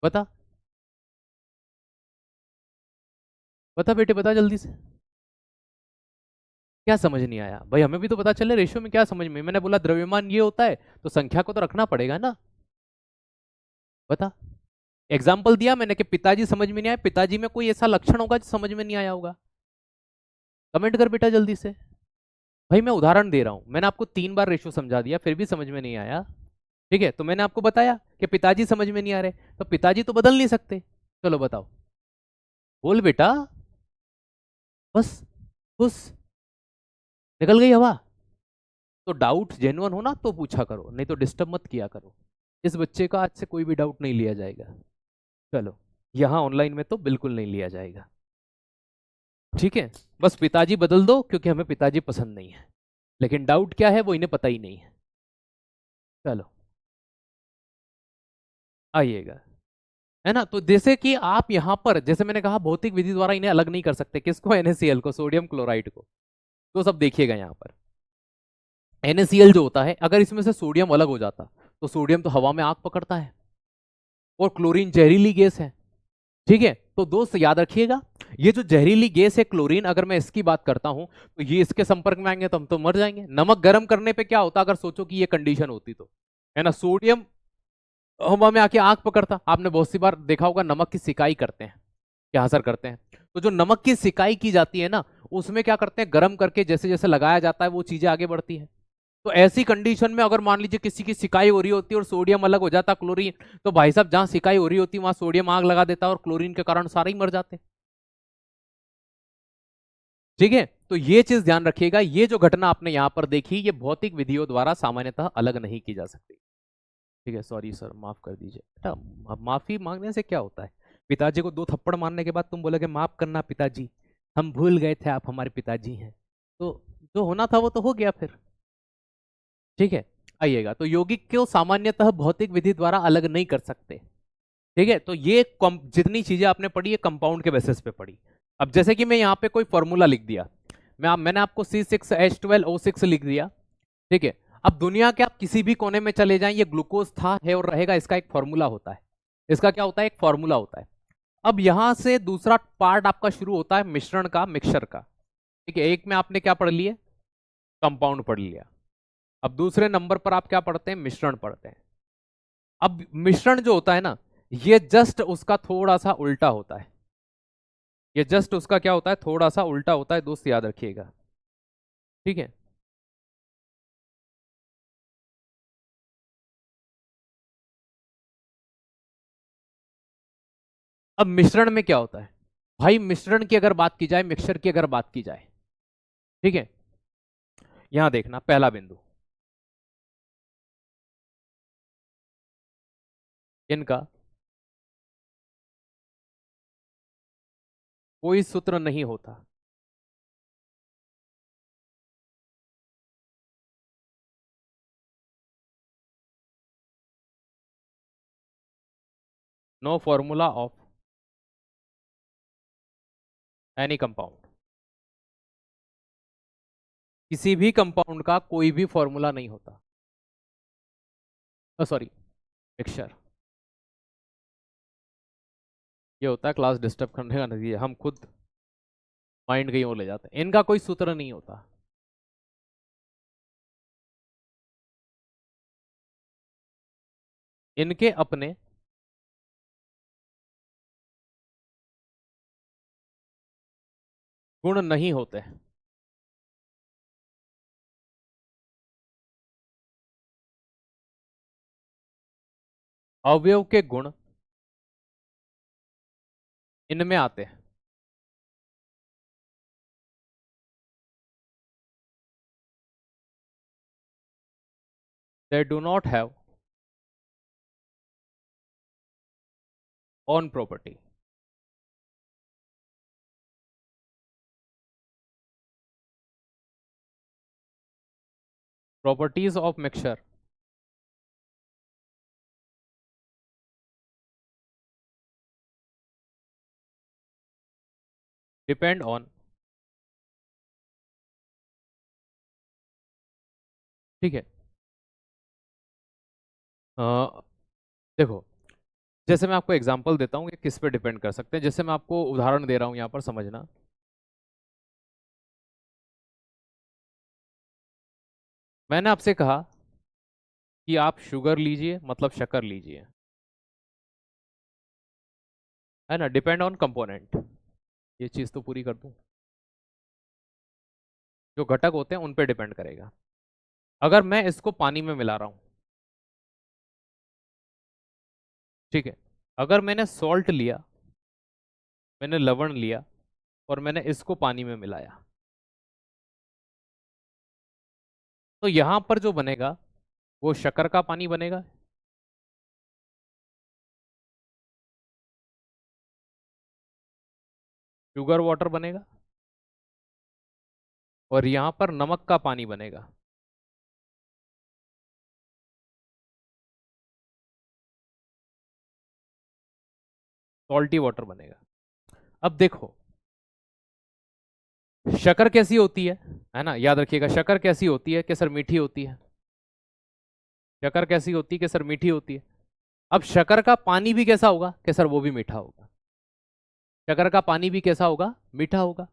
बता, बता बेटे, बता जल्दी से। क्या समझ नहीं आया भाई, हमें भी तो पता चले रेशियो में क्या समझ में। मैंने बोला द्रव्यमान ये होता है, तो संख्या को तो रखना पड़ेगा ना। बता। एग्जाम्पल दिया मैंने कि पिताजी समझ में नहीं आया, पिताजी में कोई ऐसा लक्षण होगा जो समझ में नहीं आया होगा। कमेंट कर बेटा जल्दी से। भाई मैं उदाहरण दे रहा हूं, मैंने आपको 3 बार रेशियो समझा दिया फिर भी समझ में नहीं आया। ठीक है, तो मैंने आपको बताया कि पिताजी समझ में नहीं आ रहे, तो पिताजी तो बदल नहीं सकते। चलो बताओ, बोल बेटा। बस, खुश, निकल गई हवा। तो डाउट जेन्युइन हो ना तो पूछा करो, नहीं तो डिस्टर्ब मत किया करो। इस बच्चे का आज से कोई भी डाउट नहीं लिया जाएगा। चलो, यहाँ ऑनलाइन में तो बिल्कुल नहीं लिया जाएगा। ठीक है, बस पिताजी बदल दो क्योंकि हमें पिताजी पसंद नहीं है, लेकिन डाउट क्या है वो इन्हें पता ही नहीं है। चलो आइएगा। है ना। तो जैसे कि आप यहां पर, जैसे मैंने कहा भौतिक विधि द्वारा इन्हें अलग नहीं कर सकते, किसको, NaCl को, सोडियम क्लोराइड को। तो सब देखिएगा यहाँ पर, NaCl जो होता है, अगर इसमें से सोडियम अलग हो जाता तो सोडियम तो हवा में आग पकड़ता है, और क्लोरीन जहरीली गैस है। ठीक है, तो दोस्त याद रखिएगा, ये जो जहरीली गैस है क्लोरीन, अगर मैं इसकी बात करता हूं तो ये इसके संपर्क में आएंगे तो हम तो मर जाएंगे। नमक गर्म करने पे क्या होता, अगर सोचो कि ये कंडीशन होती तो। है ना, सोडियम हवा में आके आग पकड़ता। आपने बहुत सी बार देखा होगा नमक की सिकाई करते हैं, क्या असर करते हैं। तो जो नमक की सिकाई की जाती है ना, उसमें क्या करते हैं, गर्म करके जैसे जैसे लगाया जाता है वो चीजें आगे बढ़ती है। तो ऐसी कंडीशन में अगर मान लीजिए किसी की सिकाई हो रही होती है और सोडियम अलग हो जाता क्लोरीन, तो भाई साहब जहां सिकाई हो रही होती वहां सोडियम आग लगा देता और क्लोरीन के कारण सारे ही मर जाते। ठीक है, तो ये चीज ध्यान रखिएगा, ये जो घटना आपने यहां पर देखी ये भौतिक विधियों द्वारा सामान्यतः अलग नहीं की जा सकती। ठीक है, सॉरी सर, माफ कर दीजिए बेटा। अब माफी मांगने से क्या होता है, पिताजी को 2 थप्पड़ मारने के बाद तुम बोलोगे माफ करना पिताजी, हम भूल गए थे आप हमारे पिताजी हैं। तो जो होना था वो तो हो गया फिर। ठीक है, आइएगा। तो यौगिक को सामान्यतः भौतिक विधि द्वारा अलग नहीं कर सकते। ठीक है, तो ये जितनी चीजें आपने पढ़ी ये कंपाउंड के बेसिस पे पढ़ी। अब जैसे कि मैं यहाँ पे कोई फॉर्मूला लिख दिया, मैंने आपको C6H12O6 लिख दिया। ठीक है, अब दुनिया के आप किसी भी कोने में चले जाएं, ये ग्लूकोज था, है और रहेगा, इसका एक फॉर्मूला होता है। इसका क्या होता है, एक फॉर्मूला होता है। अब यहां से दूसरा पार्ट आपका शुरू होता है मिश्रण का, मिक्सचर का। ठीक है, एक में आपने क्या पढ़ लिया, कंपाउंड पढ़ लिया। अब दूसरे नंबर पर आप क्या पढ़ते हैं, मिश्रण पढ़ते हैं। अब मिश्रण जो होता है ना, ये जस्ट उसका थोड़ा सा उल्टा होता है। ये जस्ट उसका क्या होता है, थोड़ा सा उल्टा होता है दोस्त, याद रखिएगा। ठीक है, अब मिश्रण में क्या होता है भाई, मिश्रण की अगर बात की जाए, मिक्सचर की अगर बात की जाए, ठीक है, यहां देखना पहला बिंदु, इनका कोई सूत्र नहीं होता। No formula of any compound, किसी भी कंपाउंड का कोई भी फॉर्मूला नहीं होता। सॉरी, मिक्सचर, ये होता है क्लास डिस्टर्ब करने का नतीजा, हम खुद माइंड कहीं और ले जाते हैं। इनका कोई सूत्र नहीं होता। इनके अपने गुण नहीं होते। अवयव के गुण इनमें आते हैं। They do not have on property. Properties of mixture depend on, ठीक है। देखो, जैसे मैं आपको एग्जांपल देता हूँ कि किस पे डिपेंड कर सकते हैं। जैसे मैं आपको उदाहरण दे रहा हूँ, यहाँ पर समझना। मैंने आपसे कहा कि आप शुगर लीजिए, मतलब शक्कर लीजिए, है ना, डिपेंड ऑन कंपोनेंट। ये चीज तो पूरी कर दूं, जो घटक होते हैं उन पे डिपेंड करेगा। अगर मैं इसको पानी में मिला रहा हूं, ठीक है, अगर मैंने सॉल्ट लिया, मैंने लवण लिया, और मैंने इसको पानी में मिलाया, तो यहां पर जो बनेगा वो शक्कर का पानी बनेगा। शुगर वाटर बनेगा। और यहां पर नमक का पानी बनेगा। सॉल्टी वाटर बनेगा। अब देखो, शक्कर कैसी होती है ना, याद रखिएगा, शक्कर कैसी होती है कि सर मीठी होती है। शक्कर कैसी होती है कि सर मीठी होती है। अब शक्कर का पानी भी कैसा होगा कि सर वो भी मीठा होगा। शक्कर का पानी भी कैसा होगा, मीठा होगा।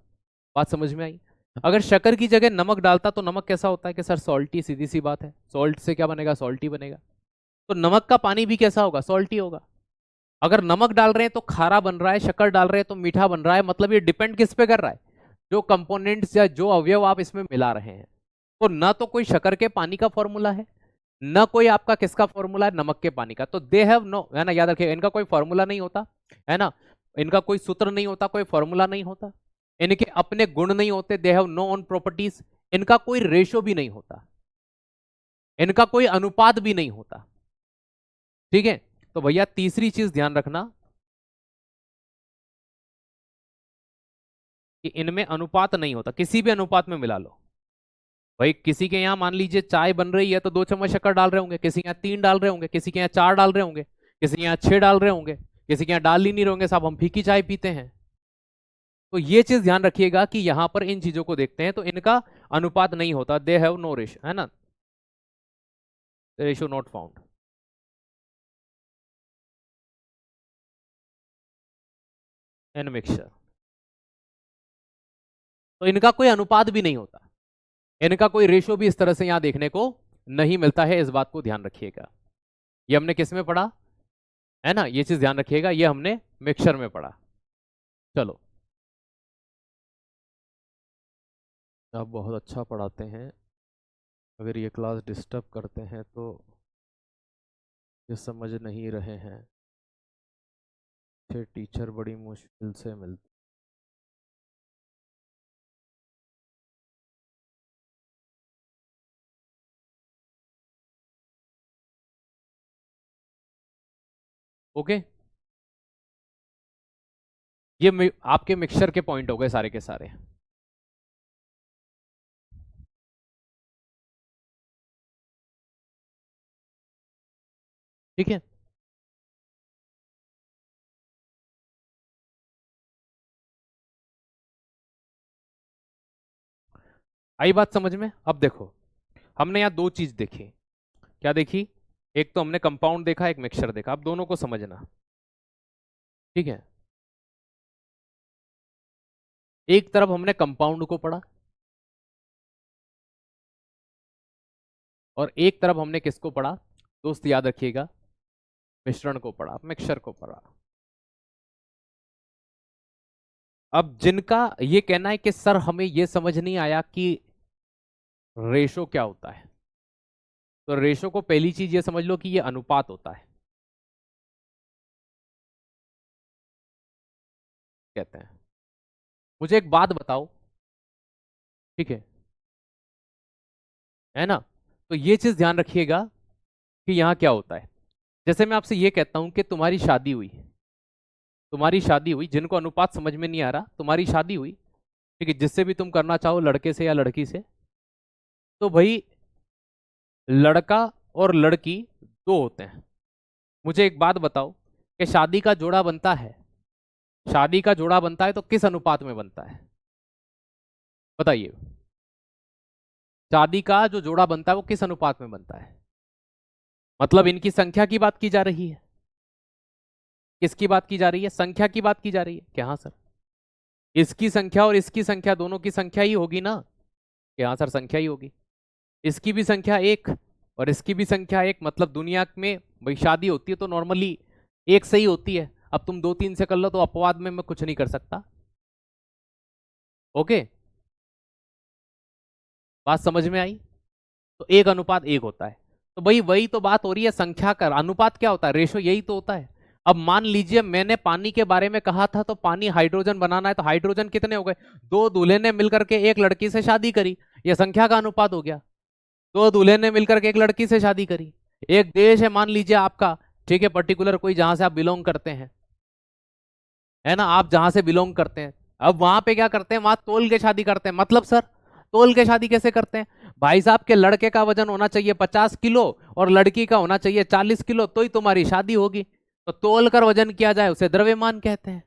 बात समझ में आई। अगर शक्कर की जगह नमक डालता तो नमक कैसा होता है कि सर सॉल्टी, सीधी सी बात है, सॉल्ट से क्या बनेगा, सॉल्टी बनेगा। तो नमक का पानी भी कैसा होगा, सॉल्टी होगा। अगर नमक डाल रहे हैं तो खारा बन रहा है, शक्कर डाल रहे हैं तो मीठा बन रहा है। मतलब ये डिपेंड किस पे कर रहा है, जो कंपोनेंट्स या जो अवयव आप इसमें मिला रहे हैं। तो ना तो कोई शक्कर के पानी का फॉर्मूला है, ना कोई आपका किसका फॉर्मूला है, नमक के पानी का। तो दे हैव नो, है ना, याद रखिएगा, इनका कोई फॉर्मूला नहीं होता, है ना, इनका कोई सूत्र नहीं होता, कोई फॉर्मूला नहीं होता, इनके अपने गुण नहीं होते, they have no own properties, इनका कोई रेशो भी नहीं होता, इनका कोई अनुपात भी नहीं होता। ठीक है। तो भैया तीसरी चीज ध्यान रखना कि इनमें अनुपात नहीं होता, किसी भी अनुपात में मिला लो। भाई किसी के यहाँ मान लीजिए चाय बन रही है तो 2 चम्मच शक्कर डाल रहे होंगे, किसी के यहाँ 3 डाल रहे होंगे, किसी के यहाँ 4 डाल रहे होंगे, किसी के यहाँ 6 डाल रहे होंगे, किसी के यहाँ डाल ही नहीं रहे होंगे, साहब हम फीकी चाय पीते हैं। तो ये चीज ध्यान रखिएगा कि यहां पर इन चीजों को देखते हैं तो इनका अनुपात नहीं होता, दे हैव नो रेशो, है ना, ratio not found. In mixture, तो इनका कोई अनुपात भी नहीं होता, इनका कोई रेशो भी इस तरह से यहां देखने को नहीं मिलता है। इस बात को ध्यान रखिएगा। ये हमने किस में पढ़ा, है ना, ये चीज ध्यान रखिएगा, ये हमने मिक्सचर में पढ़ा। चलो, आप बहुत अच्छा पढ़ाते हैं, अगर ये क्लास डिस्टर्ब करते हैं तो ये समझ नहीं रहे हैं, अच्छे टीचर बड़ी मुश्किल से मिलते। ओके, ये आपके मिक्सचर के पॉइंट हो गए सारे के सारे। ठीक है। आई बात समझ में। अब देखो, हमने यहाँ दो चीज देखी। क्या देखी, एक तो हमने कंपाउंड देखा, एक मिक्सचर देखा। अब दोनों को समझना, ठीक है। एक तरफ हमने कंपाउंड को पढ़ा, और एक तरफ हमने किसको पढ़ा, दोस्त याद रखिएगा, मिश्रण को पढ़ा, मिक्सचर को पढ़ा। अब जिनका ये कहना है कि सर हमें ये समझ नहीं आया कि रेशो क्या होता है, तो रेशो को पहली चीज ये समझ लो कि ये अनुपात होता है। कहते हैं। मुझे एक बात बताओ, ठीक है ना? तो ये चीज ध्यान रखिएगा कि यहाँ क्या होता है। जैसे मैं आपसे ये कहता हूं कि तुम्हारी शादी हुई, जिनको अनुपात समझ में नहीं आ रहा, तुम्हारी शादी हुई, ठीक है, जिससे भी तुम करना चाहो, लड़के से या लड़की से, तो भाई लड़का और लड़की दो होते हैं। मुझे एक बात बताओ कि शादी का जोड़ा बनता है तो किस अनुपात में बनता है? बताइए। शादी का जो जोड़ा बनता है वो किस अनुपात में बनता है? मतलब इनकी संख्या की बात की जा रही है? किसकी बात की जा रही है? संख्या की बात की जा रही है क्या? हाँ सर। इसकी संख्या और इसकी संख्या दोनों की संख्या ही होगी ना? कि हाँ सर, संख्या ही होगी। इसकी भी संख्या एक और इसकी भी संख्या एक, मतलब दुनिया में भाई शादी होती है तो नॉर्मली एक से ही होती है। अब तुम दो तीन से कर लो तो अपवाद में मैं कुछ नहीं कर सकता। ओके, बात समझ में आई? तो एक अनुपात एक होता है। तो भाई वही तो बात हो रही है, संख्या का अनुपात क्या होता है? रेशो, यही तो होता है। अब मान लीजिए मैंने पानी के बारे में कहा था, तो पानी हाइड्रोजन बनाना है, तो हाइड्रोजन कितने हो गए? दो दूल्हे ने मिलकर के एक लड़की से शादी करी, यह संख्या का अनुपात हो गया। दो दूल्हे ने मिलकर के एक लड़की से शादी करी। एक देश है मान लीजिए आपका, ठीक है, पर्टिकुलर कोई, जहां से आप बिलोंग करते हैं, है ना, आप जहां से बिलोंग करते हैं, अब वहां पे क्या करते हैं? वहां तोल के शादी करते हैं। मतलब सर, तोल के शादी कैसे करते हैं? भाई साहब के लड़के का वजन होना चाहिए 50 किलो और लड़की का होना चाहिए 40 किलो, तो ही तुम्हारी शादी होगी। तो तोल कर वजन किया जाए उसे द्रव्यमान कहते हैं।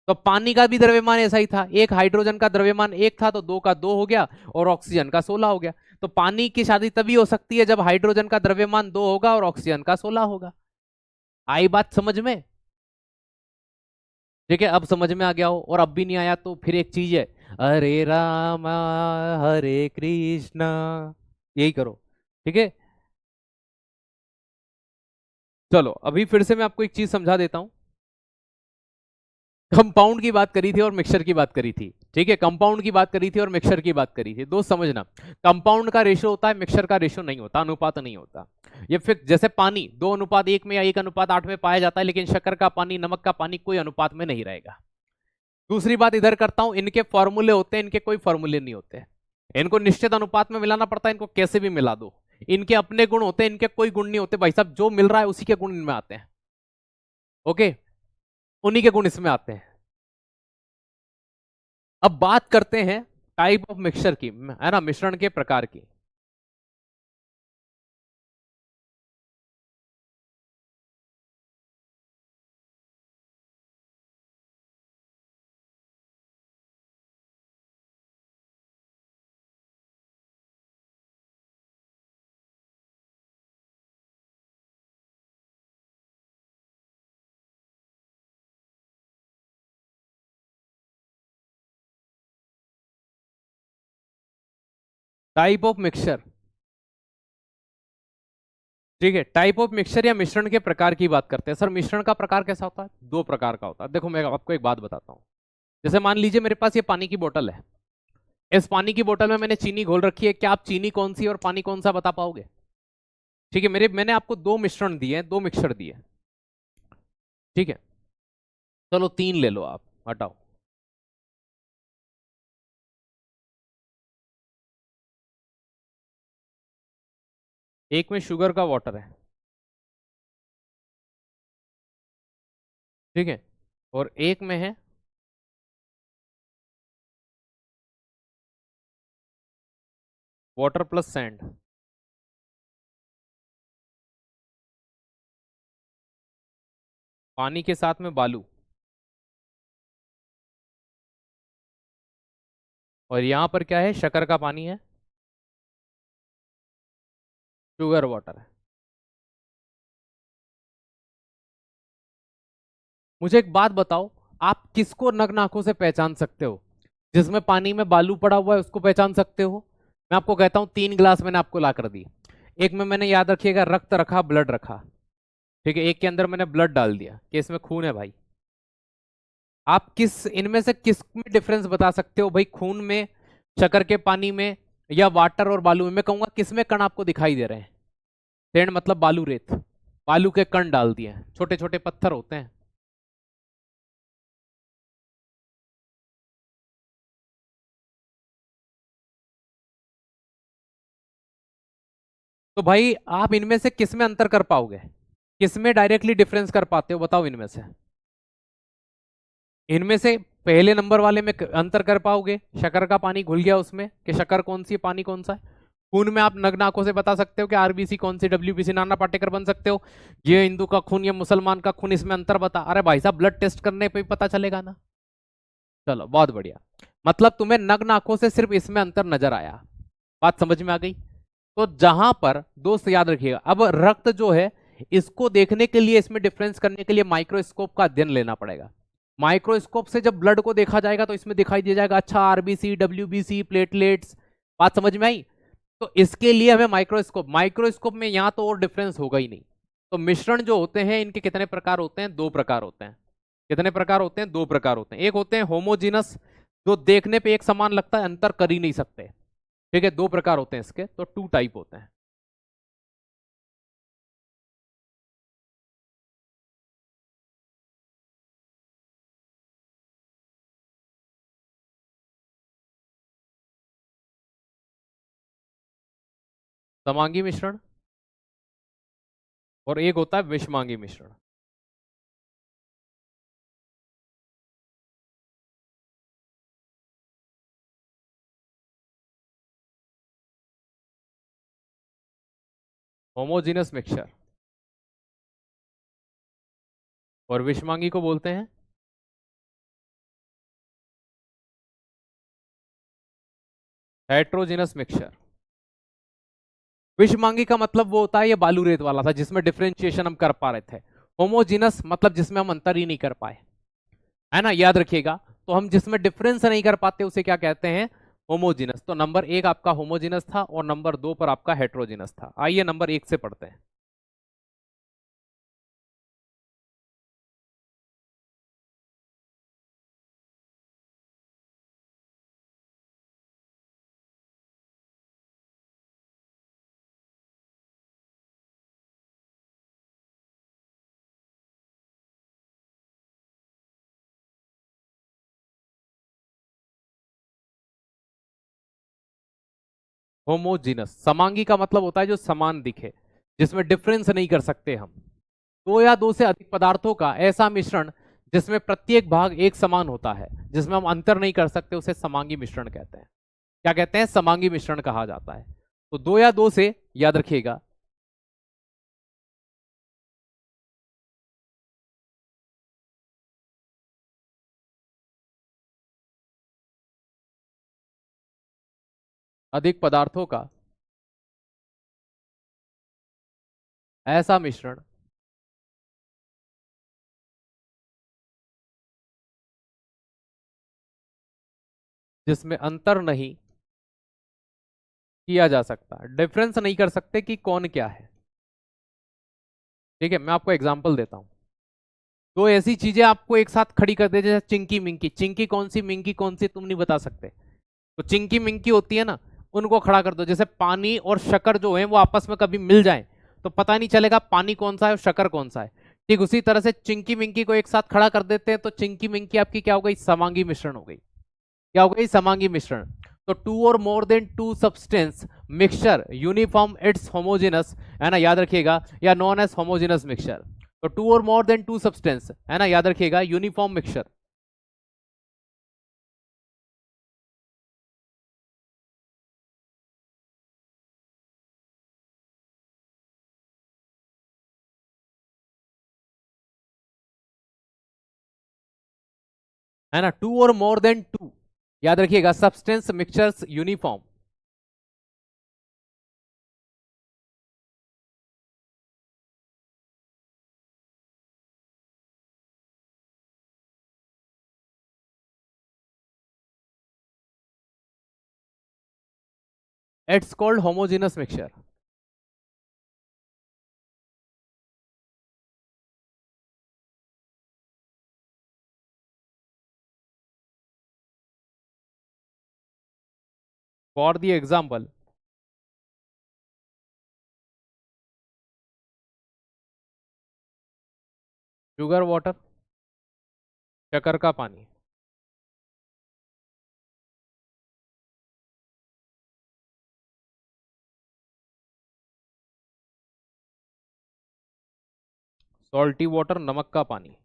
तो पानी का भी द्रव्यमान ऐसा ही था, एक हाइड्रोजन का द्रव्यमान एक था तो दो का दो हो गया और ऑक्सीजन का 16 हो गया। तो पानी की शादी तभी हो सकती है जब हाइड्रोजन का द्रव्यमान दो होगा और ऑक्सीजन का 16 होगा। आई बात समझ में? ठीक है, अब समझ में आ गया हो, और अब भी नहीं आया तो फिर एक चीज है, हरे रामा हरे कृष्णा, यही करो। ठीक है, चलो अभी फिर से मैं आपको एक चीज समझा देता हूं। कंपाउंड की बात करी थी और मिक्सचर की बात करी थी, ठीक है, कंपाउंड की बात करी थी और मिक्सचर की बात करी थी। दोस्त समझना, कंपाउंड का रेशो होता है, मिक्सचर का रेशो नहीं होता, अनुपात नहीं होता। ये फिर जैसे पानी 2:1 में या 1:8 में पाया जाता है, लेकिन शक्कर का पानी, नमक का पानी कोई अनुपात में नहीं रहेगा। दूसरी बात इधर करता हूं, इनके फॉर्मूले होते हैं, इनके कोई फॉर्मूले नहीं होते। इनको निश्चित अनुपात में मिलाना पड़ता है, इनको कैसे भी मिला दो। इनके अपने गुण होते हैं, इनके कोई गुण नहीं होते भाई साहब, जो मिल रहा है उसी के गुण इनमें आते हैं। ओके, उन्हीं के गुण इसमें आते हैं। अब बात करते हैं टाइप ऑफ मिक्सचर की, है ना, मिश्रण के प्रकार की। टाइप ऑफ मिक्सचर, ठीक है, टाइप ऑफ मिक्सचर या मिश्रण के प्रकार की बात करते हैं। सर मिश्रण का प्रकार कैसा होता है? दो प्रकार का होता है। देखो मैं आपको एक बात बताता हूं। जैसे मान लीजिए मेरे पास ये पानी की बोतल है, इस पानी की बोतल में मैंने चीनी घोल रखी है, क्या आप चीनी कौन सी और पानी कौन सा बता पाओगे? ठीक है, मैंने आपको दो मिश्रण दिए हैं, दो मिक्सचर दिए हैं, ठीक है, चलो तीन ले लो आप, हटाओ। एक में शुगर का वाटर है, ठीक है, और एक में है वाटर प्लस सैंड। पानी के साथ में बालू, और यहां पर क्या है? शक्कर का पानी है, शुगर वाटर है। मुझे एक बात बताओ, आप किसको नग्न आंखों से पहचान सकते हो? जिसमें पानी में बालू पड़ा हुआ है उसको पहचान सकते हो? मैं आपको कहता हूं, तीन गिलास मैंने आपको ला कर दी। एक में मैंने, याद रखिएगा, रक्त रखा, ब्लड रखा, ठीक है, एक के अंदर मैंने ब्लड डाल दिया कि इसमें खून है भाई। आप किस इनमें से किस में डिफरेंस बता सकते हो भाई? खून में, शक्कर के पानी में, या वाटर और बालू में? मैं कहूंगा किस में कण आपको दिखाई दे रहे हैं? सैंड मतलब बालू, रेत, बालू के कण डाल दिए, छोटे छोटे पत्थर होते हैं। तो भाई आप इनमें से किस में अंतर कर पाओगे, किस में डायरेक्टली डिफरेंस कर पाते हो, बताओ इनमें से। इनमें से पहले नंबर वाले में अंतर कर पाओगे, शक्कर का पानी घुल गया उसमें, कि शक्कर कौन सी है, पानी कौन सा है। खून में आप नग्न आंखों से बता सकते हो कि आरबीसी कौन सी, डब्ल्यूबीसी, नाना पाटेकर बन सकते हो। ये हिंदू का खून, ये मुसलमान का खून, इसमें अंतर बता। अरे भाई साहब, ब्लड टेस्ट करने पे भी पता चलेगा ना। चलो बहुत बढ़िया। मतलब तुम्हें नग्न आंखों से सिर्फ इसमें अंतर नजर आया, बात समझ में आ गई। तो जहां पर, दोस्त याद रखिएगा, अब रक्त जो है, इसको देखने के लिए, इसमें डिफरेंस करने के लिए माइक्रोस्कोप का अध्ययन लेना पड़ेगा। माइक्रोस्कोप से जब ब्लड को देखा जाएगा तो इसमें दिखाई दे जाएगा, अच्छा आरबीसी, डब्ल्यूबीसी, प्लेटलेट्स, बात समझ में आई। तो इसके लिए हमें माइक्रोस्कोप, माइक्रोस्कोप में यहां तो और डिफरेंस होगा ही नहीं। तो मिश्रण जो होते हैं इनके कितने प्रकार होते हैं, दो प्रकार होते हैं। कितने प्रकार होते हैं, दो प्रकार होते हैं। एक होते हैं होमोजीनस, जो देखने पे एक समान लगता है, अंतर कर ही नहीं सकते। ठीक है, दो प्रकार होते हैं इसके, तो टू टाइप होते हैं। समांगी मिश्रण, और एक होता है विषमांगी मिश्रण। होमोजीनस मिक्सचर, और विषमांगी को बोलते हैं हेट्रोजीनस मिक्सचर। विषमांगी का मतलब वो होता है, ये बालू रेत वाला था जिसमें डिफरेंशिएशन हम कर पा रहे थे। होमोजीनस मतलब जिसमें हम अंतर ही नहीं कर पाए, है ना, याद रखिएगा। तो हम जिसमें डिफरेंस नहीं कर पाते उसे क्या कहते हैं, होमोजीनस। तो नंबर एक आपका होमोजीनस था, और नंबर दो पर आपका हेट्रोजीनस था। आइए नंबर एक से पढ़ते हैं। होमोजीनस, समांगी का मतलब होता है जो समान दिखे, जिसमें डिफरेंस नहीं कर सकते हम। दो या दो से अधिक पदार्थों का ऐसा मिश्रण जिसमें प्रत्येक भाग एक समान होता है, जिसमें हम अंतर नहीं कर सकते, उसे समांगी मिश्रण कहते हैं। क्या कहते हैं, समांगी मिश्रण कहा जाता है। तो दो या दो से, याद रखिएगा, अधिक पदार्थों का ऐसा मिश्रण जिसमें अंतर नहीं किया जा सकता, डिफरेंस नहीं कर सकते कि कौन क्या है। ठीक है, मैं आपको एग्जांपल देता हूं। दो ऐसी चीजें आपको एक साथ खड़ी कर दे, जैसे चिंकी मिंकी, चिंकी कौन सी, मिंकी कौन सी, तुम नहीं बता सकते। तो चिंकी मिंकी होती है ना, उनको खड़ा कर दो। जैसे पानी और शक्कर जो है वो आपस में कभी मिल जाए तो पता नहीं चलेगा पानी कौन सा है और शक्कर कौन सा है। ठीक उसी तरह से चिंकी मिंकी को एक साथ खड़ा कर देते हैं तो चिंकी मिंकी आपकी क्या हो गई, समांगी मिश्रण हो गई। क्या हो गई, समांगी मिश्रण। तो टू और more than two substance mixture uniform it's homogeneous, है ना, याद रखिएगा, या नॉन एज होमोजेनस मिक्सचर। तो टू और मोर देन टू सब्सटेंस, है ना, याद रखिएगा, यूनिफॉर्म मिक्सचर। है ना, टू और मोर देन टू, याद रखिएगा, substance mixtures uniform. It's called homogeneous mixture. For the example, sugar water, शक्कर का पानी। सॉल्टी वाटर, नमक का पानी।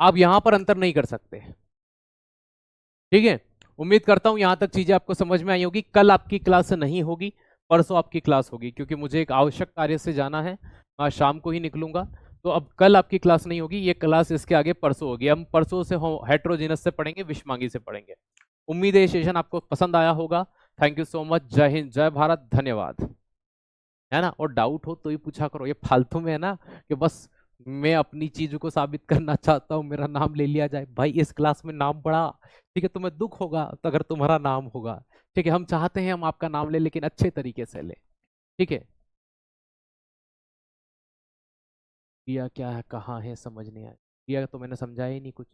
आप यहां पर अंतर नहीं कर सकते। ठीक है। उम्मीद करता हूं यहां तक चीजें आपको समझ में आई होगी। कल आपकी क्लास नहीं होगी, परसों आपकी क्लास होगी, क्योंकि मुझे एक आवश्यक कार्य से जाना है। आज शाम को ही निकलूंगा। तो अब कल आपकी क्लास नहीं होगी, ये क्लास इसके आगे परसों होगी। हम परसों से हेट्रोजीनस से पढ़ेंगे, विषमांगी से पढ़ेंगे। उम्मीद है ये सेशन आपको पसंद आया होगा। Thank you so much. जय हिंद, जय भारत, धन्यवाद। है ना। और डाउट हो तो ही पूछा करो, ये फालतू में है ना कि बस मैं अपनी चीज को साबित करना चाहता हूँ, मेरा नाम ले लिया जाए। भाई इस क्लास में नाम पढ़ा, ठीक है, तुम्हें दुख होगा तो अगर तुम्हारा नाम होगा। ठीक है, हम चाहते हैं हम आपका नाम ले, लेकिन अच्छे तरीके से ले। ठीक है। किया क्या है, कहाँ है, समझ नहीं आया। किया तो मैंने समझाया ही नहीं कुछ।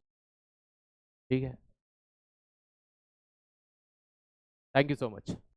ठीक है। Thank you so much.